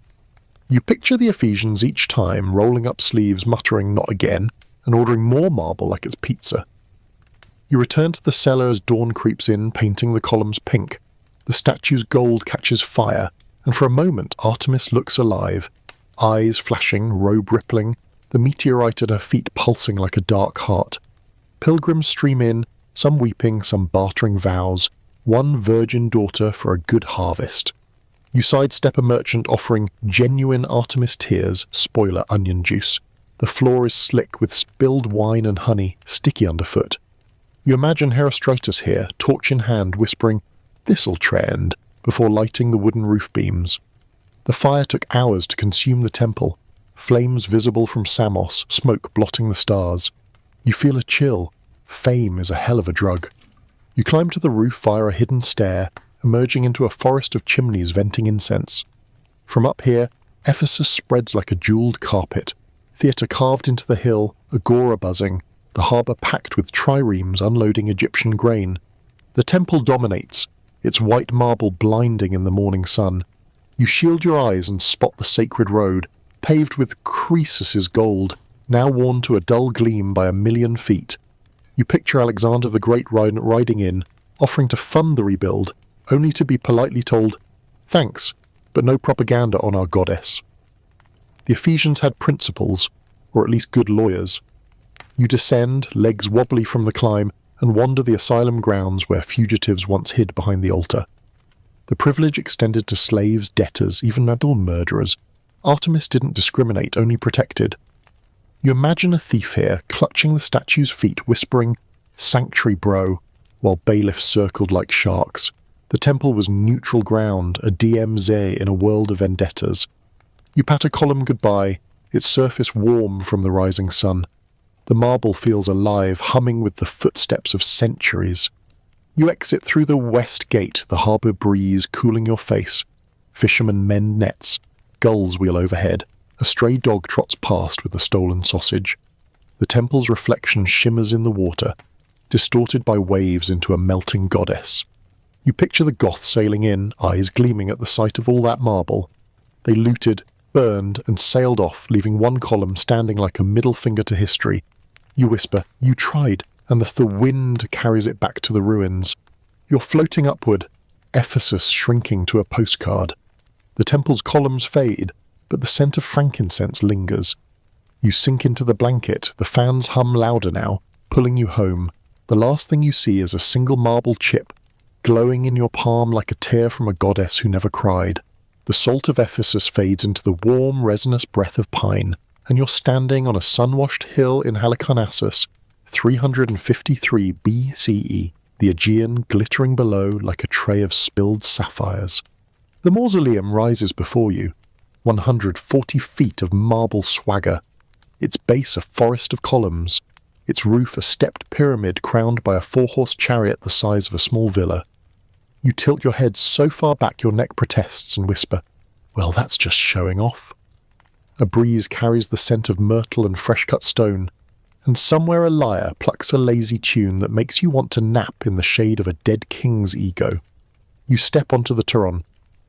You picture the Ephesians each time rolling up sleeves muttering not again, and ordering more marble like it's pizza. You return to the cellar as dawn creeps in, painting the columns pink. The statue's gold catches fire, and for a moment Artemis looks alive, eyes flashing, robe rippling, the meteorite at her feet pulsing like a dark heart. Pilgrims stream in, some weeping, some bartering vows, one virgin daughter for a good harvest. You sidestep a merchant offering genuine Artemis tears, spoiler onion juice. The floor is slick with spilled wine and honey, sticky underfoot. You imagine Herostratus here, torch in hand, whispering, "This'll trend," before lighting the wooden roof beams. The fire took hours to consume the temple, flames visible from Samos, smoke blotting the stars. You feel a chill. Fame is a hell of a drug. You climb to the roof via a hidden stair, emerging into a forest of chimneys venting incense. From up here, Ephesus spreads like a jewelled carpet, theatre carved into the hill, agora buzzing, the harbour packed with triremes unloading Egyptian grain. The temple dominates, its white marble blinding in the morning sun. You shield your eyes and spot the sacred road, paved with Croesus' gold, now worn to a dull gleam by 1,000,000 feet. You picture Alexander the Great riding in, offering to fund the rebuild, only to be politely told, "Thanks, but no propaganda on our goddess." The Ephesians had principles, or at least good lawyers. You descend, legs wobbly from the climb, and wander the asylum grounds where fugitives once hid behind the altar. The privilege extended to slaves, debtors, even adult murderers. Artemis didn't discriminate, only protected. You imagine a thief here, clutching the statue's feet, whispering, "Sanctuary, bro," while bailiffs circled like sharks. The temple was neutral ground, a DMZ in a world of vendettas. You pat a column goodbye, its surface warm from the rising sun. The marble feels alive, humming with the footsteps of centuries. You exit through the west gate, the harbour breeze cooling your face. Fishermen mend nets. Gulls wheel overhead. A stray dog trots past with a stolen sausage. The temple's reflection shimmers in the water, distorted by waves into a melting goddess. You picture the Goths sailing in, eyes gleaming at the sight of all that marble. They looted, burned, and sailed off, leaving one column standing like a middle finger to history. You whisper, "You tried," and the wind carries it back to the ruins. You're floating upward, Ephesus shrinking to a postcard. The temple's columns fade, but the scent of frankincense lingers. You sink into the blanket, the fans hum louder now, pulling you home. The last thing you see is a single marble chip, glowing in your palm like a tear from a goddess who never cried. The salt of Ephesus fades into the warm, resinous breath of pine, and you're standing on a sun-washed hill in Halicarnassus, 353 BCE, the Aegean glittering below like a tray of spilled sapphires. The mausoleum rises before you, 140 feet of marble swagger, its base a forest of columns, its roof a stepped pyramid crowned by a four-horse chariot the size of a small villa. You tilt your head so far back your neck protests and whisper, "Well, that's just showing off." A breeze carries the scent of myrtle and fresh-cut stone, and somewhere a lyre plucks a lazy tune that makes you want to nap in the shade of a dead king's ego. You step onto the Turon,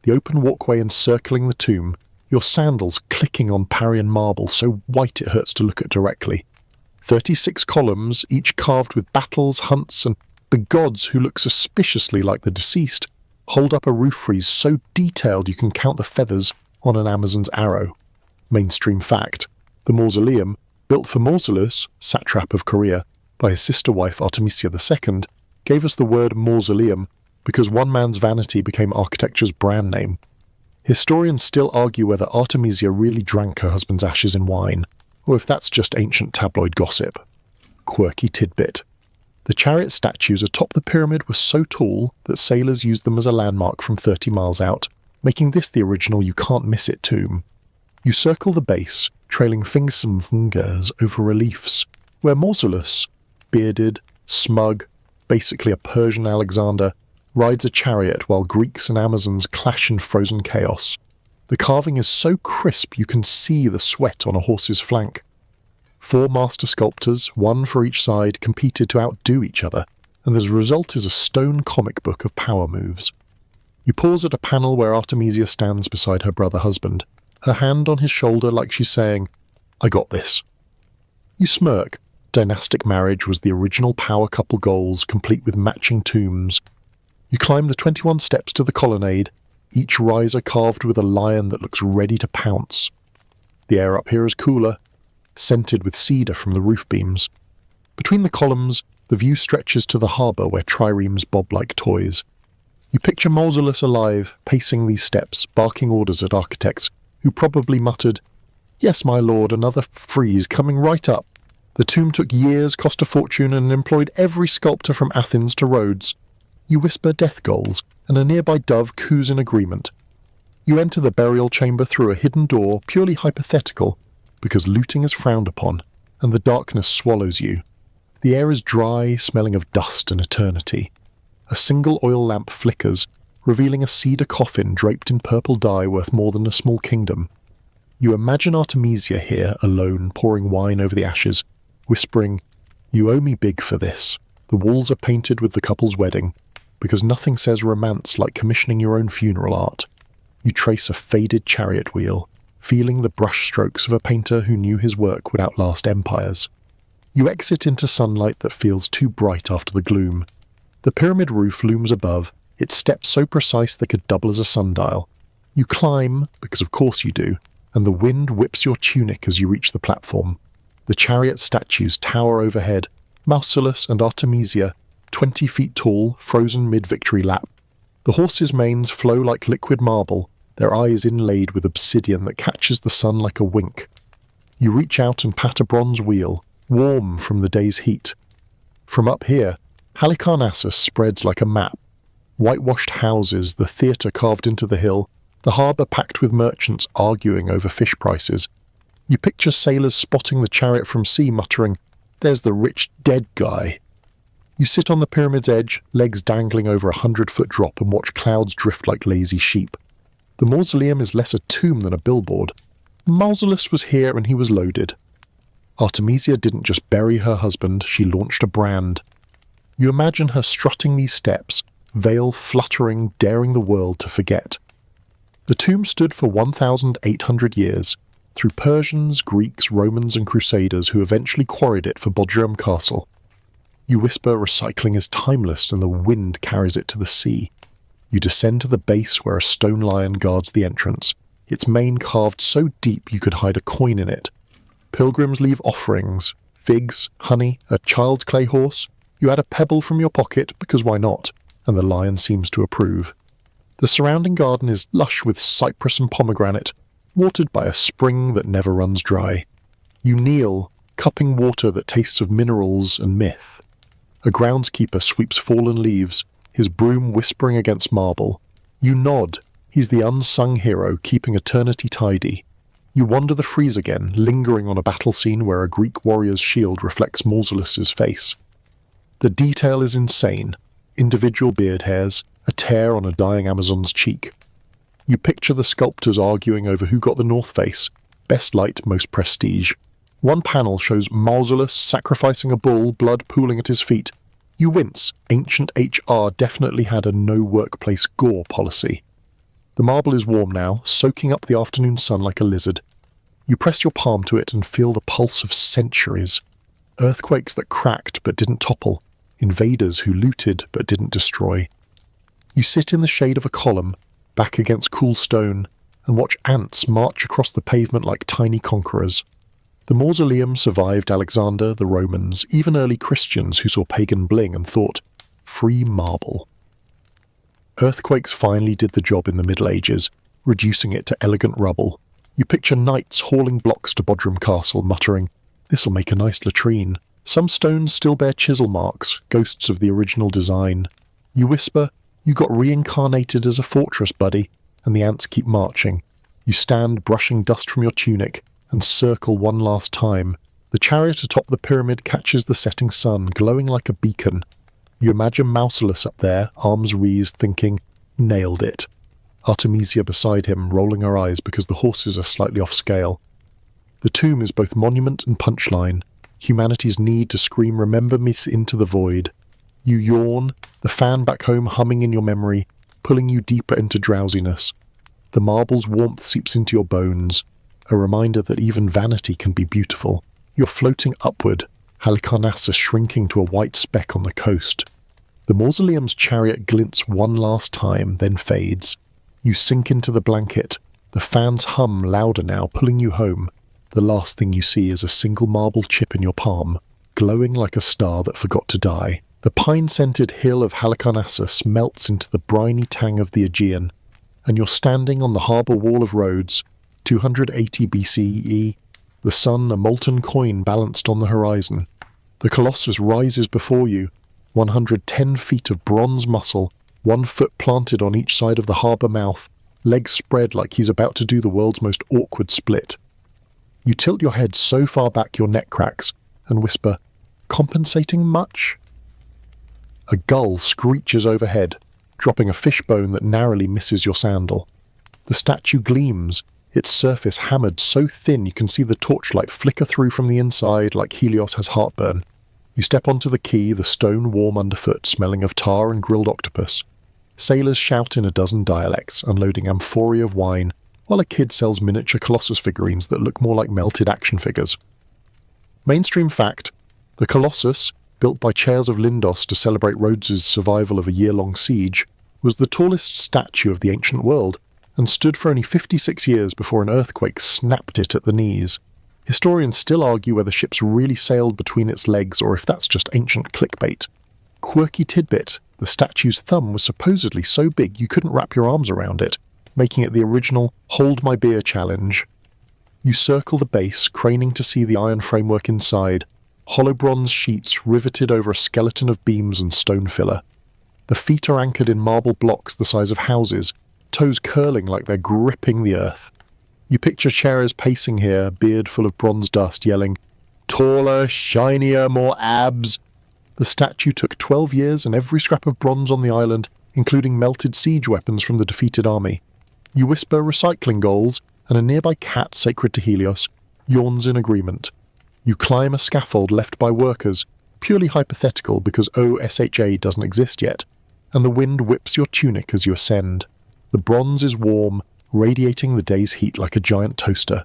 the open walkway encircling the tomb, your sandals clicking on Parian marble so white it hurts to look at directly. 36 columns, each carved with battles, hunts, and the gods who look suspiciously like the deceased hold up a roof frieze so detailed you can count the feathers on an Amazon's arrow. Mainstream fact, the mausoleum, built for Mausolus, satrap of Korea, by his sister wife Artemisia II, gave us the word mausoleum because one man's vanity became architecture's brand name. Historians still argue whether Artemisia really drank her husband's ashes in wine, or if that's just ancient tabloid gossip. Quirky tidbit. The chariot statues atop the pyramid were so tall that sailors used them as a landmark from 30 miles out, making this the original you can't miss it tomb. You circle the base, trailing fingers over reliefs, where Mausolus, bearded, smug, basically a Persian Alexander, rides a chariot while Greeks and Amazons clash in frozen chaos. The carving is so crisp you can see the sweat on a horse's flank. 4 master sculptors, one for each side, competed to outdo each other, and the result is a stone comic book of power moves. You pause at a panel where Artemisia stands beside her brother husband, her hand on his shoulder like she's saying, "I got this." You smirk. Dynastic marriage was the original power couple goals, complete with matching tombs. You climb the 21 steps to the colonnade, each riser carved with a lion that looks ready to pounce. The air up here is cooler, scented with cedar from the roof beams. Between the columns, the view stretches to the harbour where triremes bob like toys. You picture Mausolus alive, pacing these steps, barking orders at architects, who probably muttered, "Yes, my lord, another frieze coming right up." The tomb took years, cost a fortune, and employed every sculptor from Athens to Rhodes. You whisper death goals, and a nearby dove coos in agreement. You enter the burial chamber through a hidden door, purely hypothetical, because looting is frowned upon, and the darkness swallows you. The air is dry, smelling of dust and eternity. A single oil lamp flickers, revealing a cedar coffin draped in purple dye worth more than a small kingdom. You imagine Artemisia here, alone, pouring wine over the ashes, whispering, "You owe me big for this." The walls are painted with the couple's wedding, because nothing says romance like commissioning your own funeral art. You trace a faded chariot wheel, feeling the brushstrokes of a painter who knew his work would outlast empires. You exit into sunlight that feels too bright after the gloom. The pyramid roof looms above, its steps so precise they could double as a sundial. You climb, because of course you do, and the wind whips your tunic as you reach the platform. The chariot statues tower overhead, Mausolus and Artemisia, 20 feet tall, frozen mid-victory lap. The horses' manes flow like liquid marble, their eyes inlaid with obsidian that catches the sun like a wink. You reach out and pat a bronze wheel, warm from the day's heat. From up here, Halicarnassus spreads like a map. Whitewashed houses, the theatre carved into the hill, the harbour packed with merchants arguing over fish prices. You picture sailors spotting the chariot from sea muttering, "There's the rich dead guy." You sit on the pyramid's edge, legs dangling over 100-foot drop, and watch clouds drift like lazy sheep. The mausoleum is less a tomb than a billboard. Mausolus was here and he was loaded. Artemisia didn't just bury her husband, she launched a brand. You imagine her strutting these steps, veil fluttering, daring the world to forget. The tomb stood for 1,800 years, through Persians, Greeks, Romans and Crusaders who eventually quarried it for Bodrum Castle. You whisper recycling is timeless and the wind carries it to the sea. You descend to the base where a stone lion guards the entrance, its mane carved so deep you could hide a coin in it. Pilgrims leave offerings, figs, honey, a child's clay horse. You add a pebble from your pocket, because why not? And the lion seems to approve. The surrounding garden is lush with cypress and pomegranate, watered by a spring that never runs dry. You kneel, cupping water that tastes of minerals and myth. A groundskeeper sweeps fallen leaves, his broom whispering against marble. You nod. He's the unsung hero keeping eternity tidy. You wander the frieze again, lingering on a battle scene where a Greek warrior's shield reflects Mausolus's face. The detail is insane. Individual beard hairs, a tear on a dying Amazon's cheek. You picture the sculptors arguing over who got the north face, best light, most prestige. One panel shows Mausolus sacrificing a bull, blood pooling at his feet. You wince. Ancient HR definitely had a no-workplace gore policy. The marble is warm now, soaking up the afternoon sun like a lizard. You press your palm to it and feel the pulse of centuries. Earthquakes that cracked but didn't topple. Invaders who looted but didn't destroy. You sit in the shade of a column, back against cool stone, and watch ants march across the pavement like tiny conquerors. The mausoleum survived Alexander, the Romans, even early Christians who saw pagan bling and thought, free marble. Earthquakes finally did the job in the Middle Ages, reducing it to elegant rubble. You picture knights hauling blocks to Bodrum Castle, muttering, this'll make a nice latrine. Some stones still bear chisel marks, ghosts of the original design. You whisper, you got reincarnated as a fortress, buddy, and the ants keep marching. You stand brushing dust from your tunic, and circle one last time. The chariot atop the pyramid catches the setting sun, glowing like a beacon. You imagine Mausolus up there, arms raised, thinking, nailed it. Artemisia beside him, rolling her eyes because the horses are slightly off scale. The tomb is both monument and punchline, humanity's need to scream remember me into the void. You yawn, the fan back home humming in your memory, pulling you deeper into drowsiness. The marble's warmth seeps into your bones, a reminder that even vanity can be beautiful. You're floating upward, Halicarnassus shrinking to a white speck on the coast. The mausoleum's chariot glints one last time, then fades. You sink into the blanket, the fans hum louder now, pulling you home. The last thing you see is a single marble chip in your palm, glowing like a star that forgot to die. The pine-scented hill of Halicarnassus melts into the briny tang of the Aegean, and you're standing on the harbour wall of Rhodes, 280 BCE, the sun a molten coin balanced on the horizon. The Colossus rises before you, 110 feet of bronze muscle, 1 foot planted on each side of the harbour mouth, legs spread like he's about to do the world's most awkward split. You tilt your head so far back your neck cracks, and whisper, compensating much? A gull screeches overhead, dropping a fishbone that narrowly misses your sandal. The statue gleams, its surface hammered so thin you can see the torchlight flicker through from the inside like Helios has heartburn. You step onto the quay, the stone warm underfoot, smelling of tar and grilled octopus. Sailors shout in a dozen dialects, unloading amphoria of wine, while a kid sells miniature Colossus figurines that look more like melted action figures. Mainstream fact, the Colossus, built by Chairs of Lindos to celebrate Rhodes's survival of a year-long siege, was the tallest statue of the ancient world, and stood for only 56 years before an earthquake snapped it at the knees. Historians still argue whether ships really sailed between its legs or if that's just ancient clickbait. Quirky tidbit, the statue's thumb was supposedly so big you couldn't wrap your arms around it, making it the original hold my beer challenge. You circle the base, craning to see the iron framework inside, hollow bronze sheets riveted over a skeleton of beams and stone filler. The feet are anchored in marble blocks the size of houses, toes curling like they're gripping the earth. You picture Ceres pacing here, beard full of bronze dust, yelling, taller, shinier, more abs. The statue took 12 years and every scrap of bronze on the island, including melted siege weapons from the defeated army. You whisper recycling goals, and a nearby cat sacred to Helios yawns in agreement. You climb a scaffold left by workers, purely hypothetical because OSHA doesn't exist yet, and the wind whips your tunic as you ascend. The bronze is warm, radiating the day's heat like a giant toaster.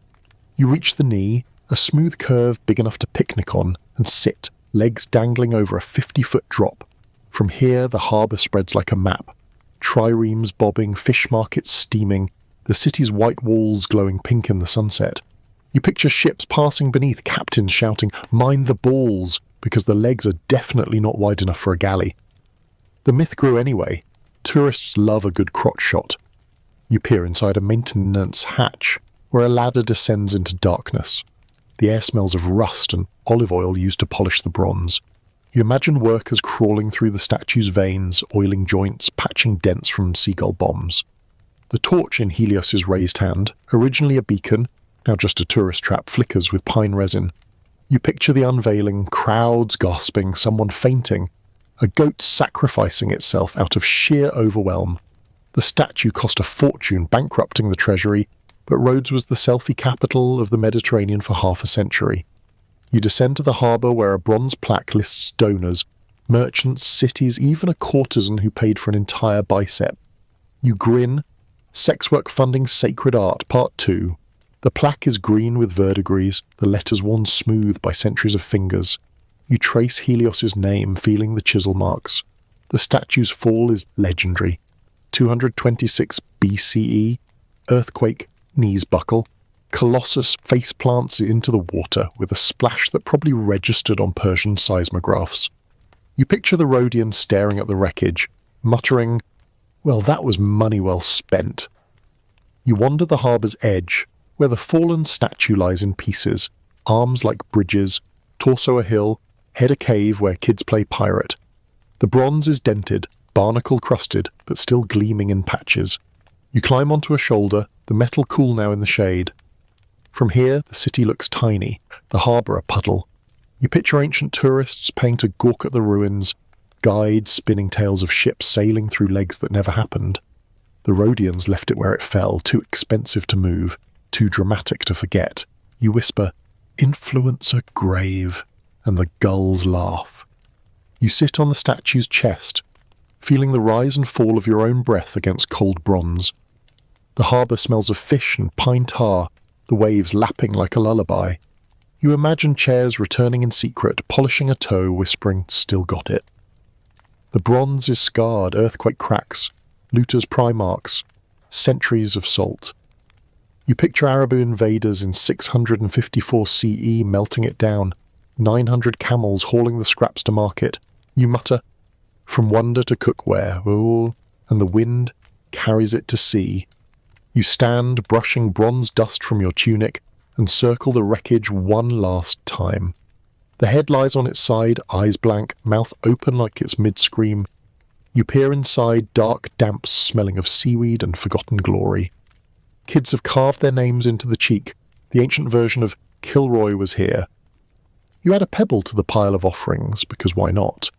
You reach the knee, a smooth curve big enough to picnic on, and sit, legs dangling over a 50-foot drop. From here, the harbour spreads like a map. Triremes bobbing, fish markets steaming, the city's white walls glowing pink in the sunset. You picture ships passing beneath, captains shouting, "Mind the balls," because the legs are definitely not wide enough for a galley. The myth grew anyway. Tourists love a good crotch shot. You peer inside a maintenance hatch, where a ladder descends into darkness. The air smells of rust and olive oil used to polish the bronze. You imagine workers crawling through the statue's veins, oiling joints, patching dents from seagull bombs. The torch in Helios's raised hand, originally a beacon, now just a tourist trap, flickers with pine resin. You picture the unveiling, crowds gasping, someone fainting, a goat sacrificing itself out of sheer overwhelm. The statue cost a fortune, bankrupting the treasury, but Rhodes was the selfie capital of the Mediterranean for half a century. You descend to the harbour where a bronze plaque lists donors, merchants, cities, even a courtesan who paid for an entire bicep. You grin. Sex work funding sacred art, Part 2. The plaque is green with verdigris, the letters worn smooth by centuries of fingers. You trace Helios's name, feeling the chisel marks. The statue's fall is legendary. 226 BCE, earthquake, knees buckle. Colossus face plants into the water with a splash that probably registered on Persian seismographs. You picture the Rhodian staring at the wreckage, muttering, "Well, that was money well spent." You wander the harbour's edge, where the fallen statue lies in pieces, arms like bridges, torso a hill, head a cave where kids play pirate. The bronze is dented, barnacle-crusted, but still gleaming in patches. You climb onto a shoulder, the metal cool now in the shade. From here, the city looks tiny, the harbour a puddle. You picture ancient tourists paying to gawk at the ruins, guides spinning tales of ships sailing through legs that never happened. The Rhodians left it where it fell, too expensive to move, too dramatic to forget. You whisper, "Influencer grave," and the gulls laugh. You sit on the statue's chest, feeling the rise and fall of your own breath against cold bronze. The harbour smells of fish and pine tar, the waves lapping like a lullaby. You imagine chairs returning in secret, polishing a toe, whispering, "Still got it." The bronze is scarred, earthquake cracks, looters' pry marks, centuries of salt. You picture Arab invaders in 654 CE melting it down, 900 camels hauling the scraps to market. You mutter, "From wonder to cookware," ooh, and the wind carries it to sea. You stand, brushing bronze dust from your tunic, and circle the wreckage one last time. The head lies on its side, eyes blank, mouth open like it's mid-scream. You peer inside, dark damps smelling of seaweed and forgotten glory. Kids have carved their names into the cheek. The ancient version of "Kilroy was here." You add a pebble to the pile of offerings, because why not?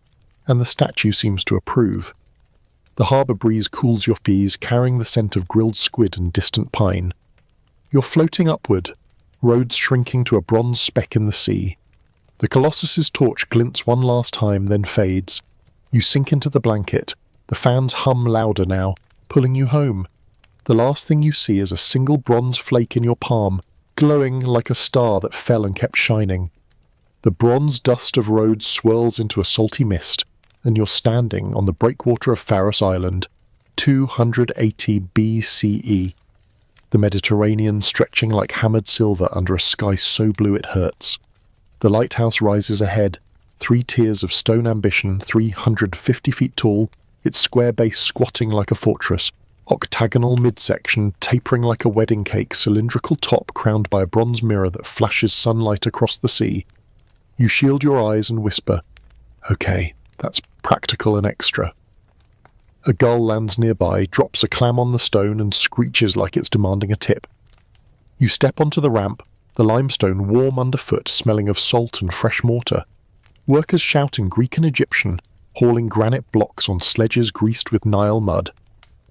And the statue seems to approve. The harbour breeze cools your fees, carrying the scent of grilled squid and distant pine. You're floating upward, Rhodes shrinking to a bronze speck in the sea. The Colossus's torch glints one last time, then fades. You sink into the blanket. The fans hum louder now, pulling you home. The last thing you see is a single bronze flake in your palm, glowing like a star that fell and kept shining. The bronze dust of Rhodes swirls into a salty mist, and you're standing on the breakwater of Pharos Island, 280 BCE. The Mediterranean stretching like hammered silver under a sky so blue it hurts. The lighthouse rises ahead, 3 tiers of stone ambition, 350 feet tall, its square base squatting like a fortress, octagonal midsection tapering like a wedding cake, cylindrical top crowned by a bronze mirror that flashes sunlight across the sea. You shield your eyes and whisper, "Okay, that's practical and extra." A gull lands nearby, drops a clam on the stone and screeches like it's demanding a tip. You step onto the ramp, the limestone warm underfoot, smelling of salt and fresh mortar. Workers shouting Greek and Egyptian, hauling granite blocks on sledges greased with Nile mud.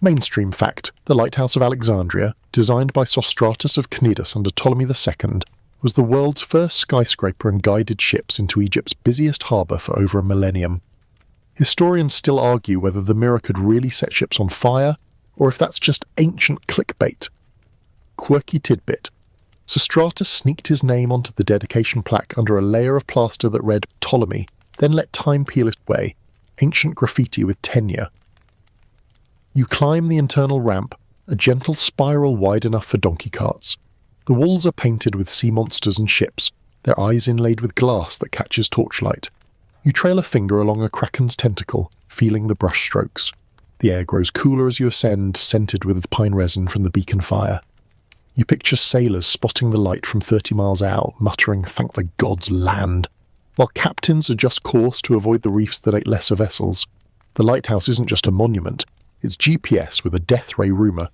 Mainstream fact, the Lighthouse of Alexandria, designed by Sostratus of Cnidus under Ptolemy II, was the world's first skyscraper and guided ships into Egypt's busiest harbour for over a millennium. Historians still argue whether the mirror could really set ships on fire, or if that's just ancient clickbait. Quirky tidbit. Sostratus sneaked his name onto the dedication plaque under a layer of plaster that read Ptolemy, then let time peel it away, ancient graffiti with tenure. You climb the internal ramp, a gentle spiral wide enough for donkey carts. The walls are painted with sea monsters and ships, their eyes inlaid with glass that catches torchlight. You trail a finger along a kraken's tentacle, feeling the brush strokes. The air grows cooler as you ascend, scented with pine resin from the beacon fire. You picture sailors spotting the light from 30 miles out, muttering, "Thank the gods, land," while captains adjust course to avoid the reefs that ate lesser vessels. The lighthouse isn't just a monument, it's GPS with a death ray rumour.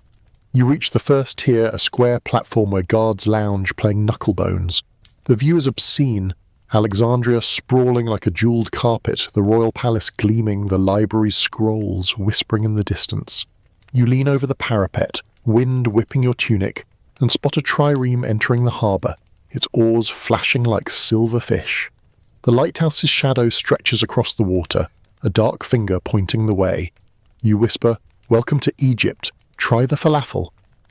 You reach the first tier, a square platform where guards lounge, playing knucklebones. The view is obscene, Alexandria sprawling like a jewelled carpet, the royal palace gleaming, the library's scrolls whispering in the distance. You lean over the parapet, wind whipping your tunic, and spot a trireme entering the harbour, its oars flashing like silver fish. The lighthouse's shadow stretches across the water, a dark finger pointing the way. You whisper, "Welcome to Egypt, try the falafel,"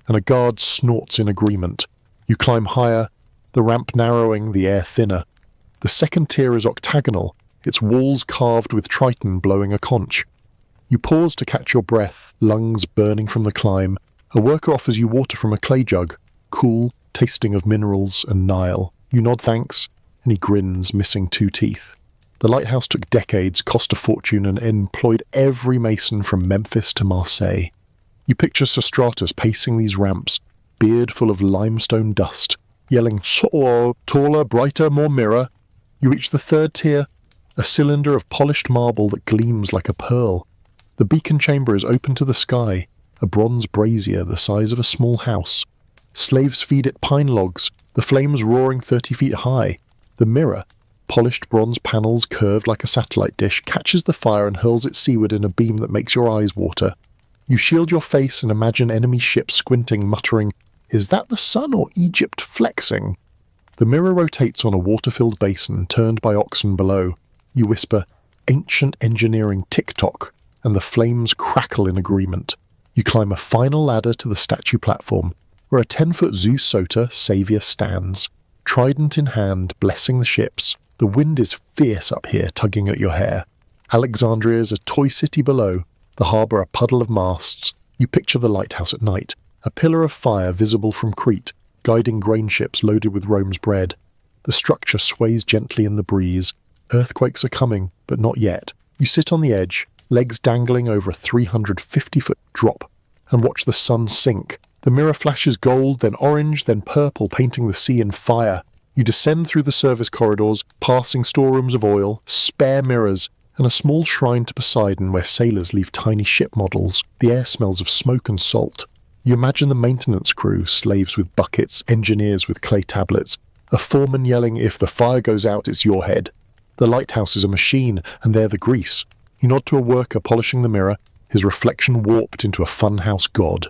and a guard snorts in agreement. You climb higher, the ramp narrowing, the air thinner. The second tier is octagonal, its walls carved with triton blowing a conch. You pause to catch your breath, lungs burning from the climb. A worker offers you water from a clay jug, cool, tasting of minerals and Nile. You nod thanks, and he grins, missing 2 teeth. The lighthouse took decades, cost a fortune, and employed every mason from Memphis to Marseille. You picture Sostratus pacing these ramps, beard full of limestone dust, yelling, "So, taller, brighter, more mirror." You reach the third tier, a cylinder of polished marble that gleams like a pearl. The beacon chamber is open to the sky, a bronze brazier the size of a small house. Slaves feed it pine logs, the flames roaring 30 feet high. The mirror, polished bronze panels curved like a satellite dish, catches the fire and hurls it seaward in a beam that makes your eyes water. You shield your face and imagine enemy ships squinting, muttering, "Is that the sun or Egypt flexing?" The mirror rotates on a water-filled basin, turned by oxen below. You whisper, "Ancient engineering tick-tock," and the flames crackle in agreement. You climb a final ladder to the statue platform, where a 10-foot Zeus Soter, saviour, stands, trident in hand, blessing the ships. The wind is fierce up here, tugging at your hair. Alexandria is a toy city below, the harbour a puddle of masts. You picture the lighthouse at night, a pillar of fire visible from Crete, guiding grain ships loaded with Rome's bread. The structure sways gently in the breeze. Earthquakes are coming, but not yet. You sit on the edge, legs dangling over a 350-foot drop, and watch the sun sink. The mirror flashes gold, then orange, then purple, painting the sea in fire. You descend through the service corridors, passing storerooms of oil, spare mirrors, and a small shrine to Poseidon where sailors leave tiny ship models. The air smells of smoke and salt. You imagine the maintenance crew, slaves with buckets, engineers with clay tablets, a foreman yelling, "If the fire goes out, it's your head." The lighthouse is a machine, and they're the grease. You nod to a worker polishing the mirror, his reflection warped into a funhouse god.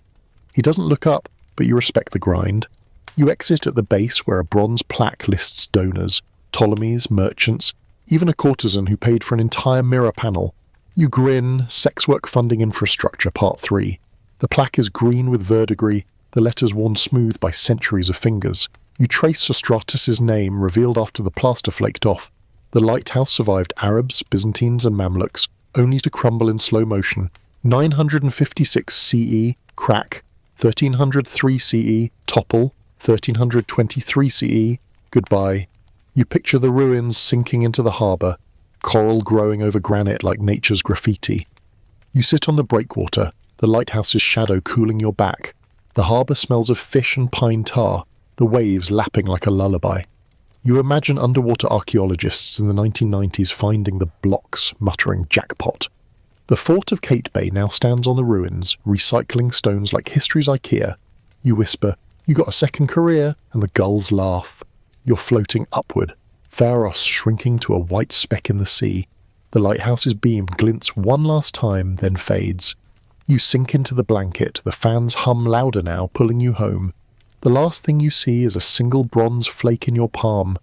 He doesn't look up, but you respect the grind. You exit at the base where a bronze plaque lists donors, Ptolemies, merchants, even a courtesan who paid for an entire mirror panel. You grin, sex work funding infrastructure, part 3. The plaque is green with verdigris, the letters worn smooth by centuries of fingers. You trace Sostratus's name, revealed after the plaster flaked off. The lighthouse survived Arabs, Byzantines and Mamluks, only to crumble in slow motion. 956 CE, crack. 1303 CE, topple. 1323 CE, goodbye. You picture the ruins sinking into the harbour, coral growing over granite like nature's graffiti. You sit on the breakwater, the lighthouse's shadow cooling your back. The harbour smells of fish and pine tar, the waves lapping like a lullaby. You imagine underwater archaeologists in the 1990s finding the blocks, muttering jackpot. The fort of Kate Bay now stands on the ruins, recycling stones like history's IKEA. You whisper, "You got a second career," and the gulls laugh. You're floating upward, Pharos shrinking to a white speck in the sea. The lighthouse's beam glints one last time, then fades. You sink into the blanket, the fans hum louder now, pulling you home. The last thing you see is a single bronze flake in your palm,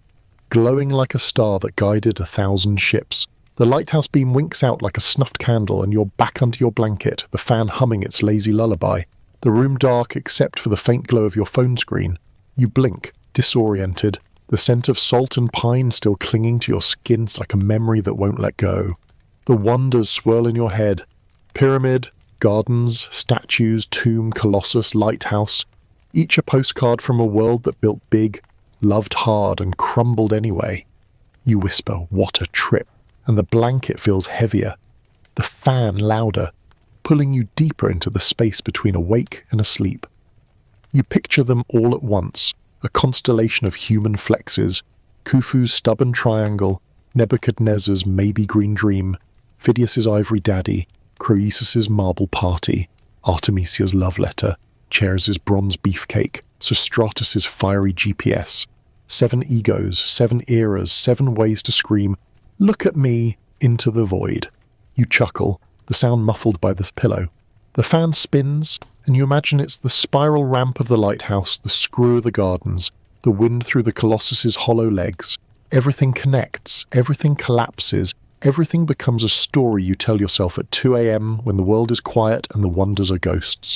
glowing like a star that guided 1,000 ships. The lighthouse beam winks out like a snuffed candle, and you're back under your blanket, the fan humming its lazy lullaby. The room dark except for the faint glow of your phone screen. You blink, Disoriented, the scent of salt and pine still clinging to your skin like a memory that won't let go. The wonders swirl in your head. Pyramid, gardens, statues, tomb, colossus, lighthouse. Each a postcard from a world that built big, loved hard, and crumbled anyway. You whisper, "What a trip," and the blanket feels heavier. The fan louder, pulling you deeper into the space between awake and asleep. You picture them all at once, a constellation of human flexes, Khufu's stubborn triangle, Nebuchadnezzar's maybe green dream, Phidias's ivory daddy, Croesus's marble party, Artemisia's love letter, Ceres's bronze beefcake, Sostratus's fiery GPS. 7 egos, 7 eras, 7 ways to scream, "Look at me," into the void. You chuckle, the sound muffled by the pillow. The fan spins, and you imagine it's the spiral ramp of the lighthouse, the screw of the gardens, the wind through the colossus's hollow legs. Everything connects, everything collapses, everything becomes a story you tell yourself at 2 a.m. when the world is quiet and the wonders are ghosts.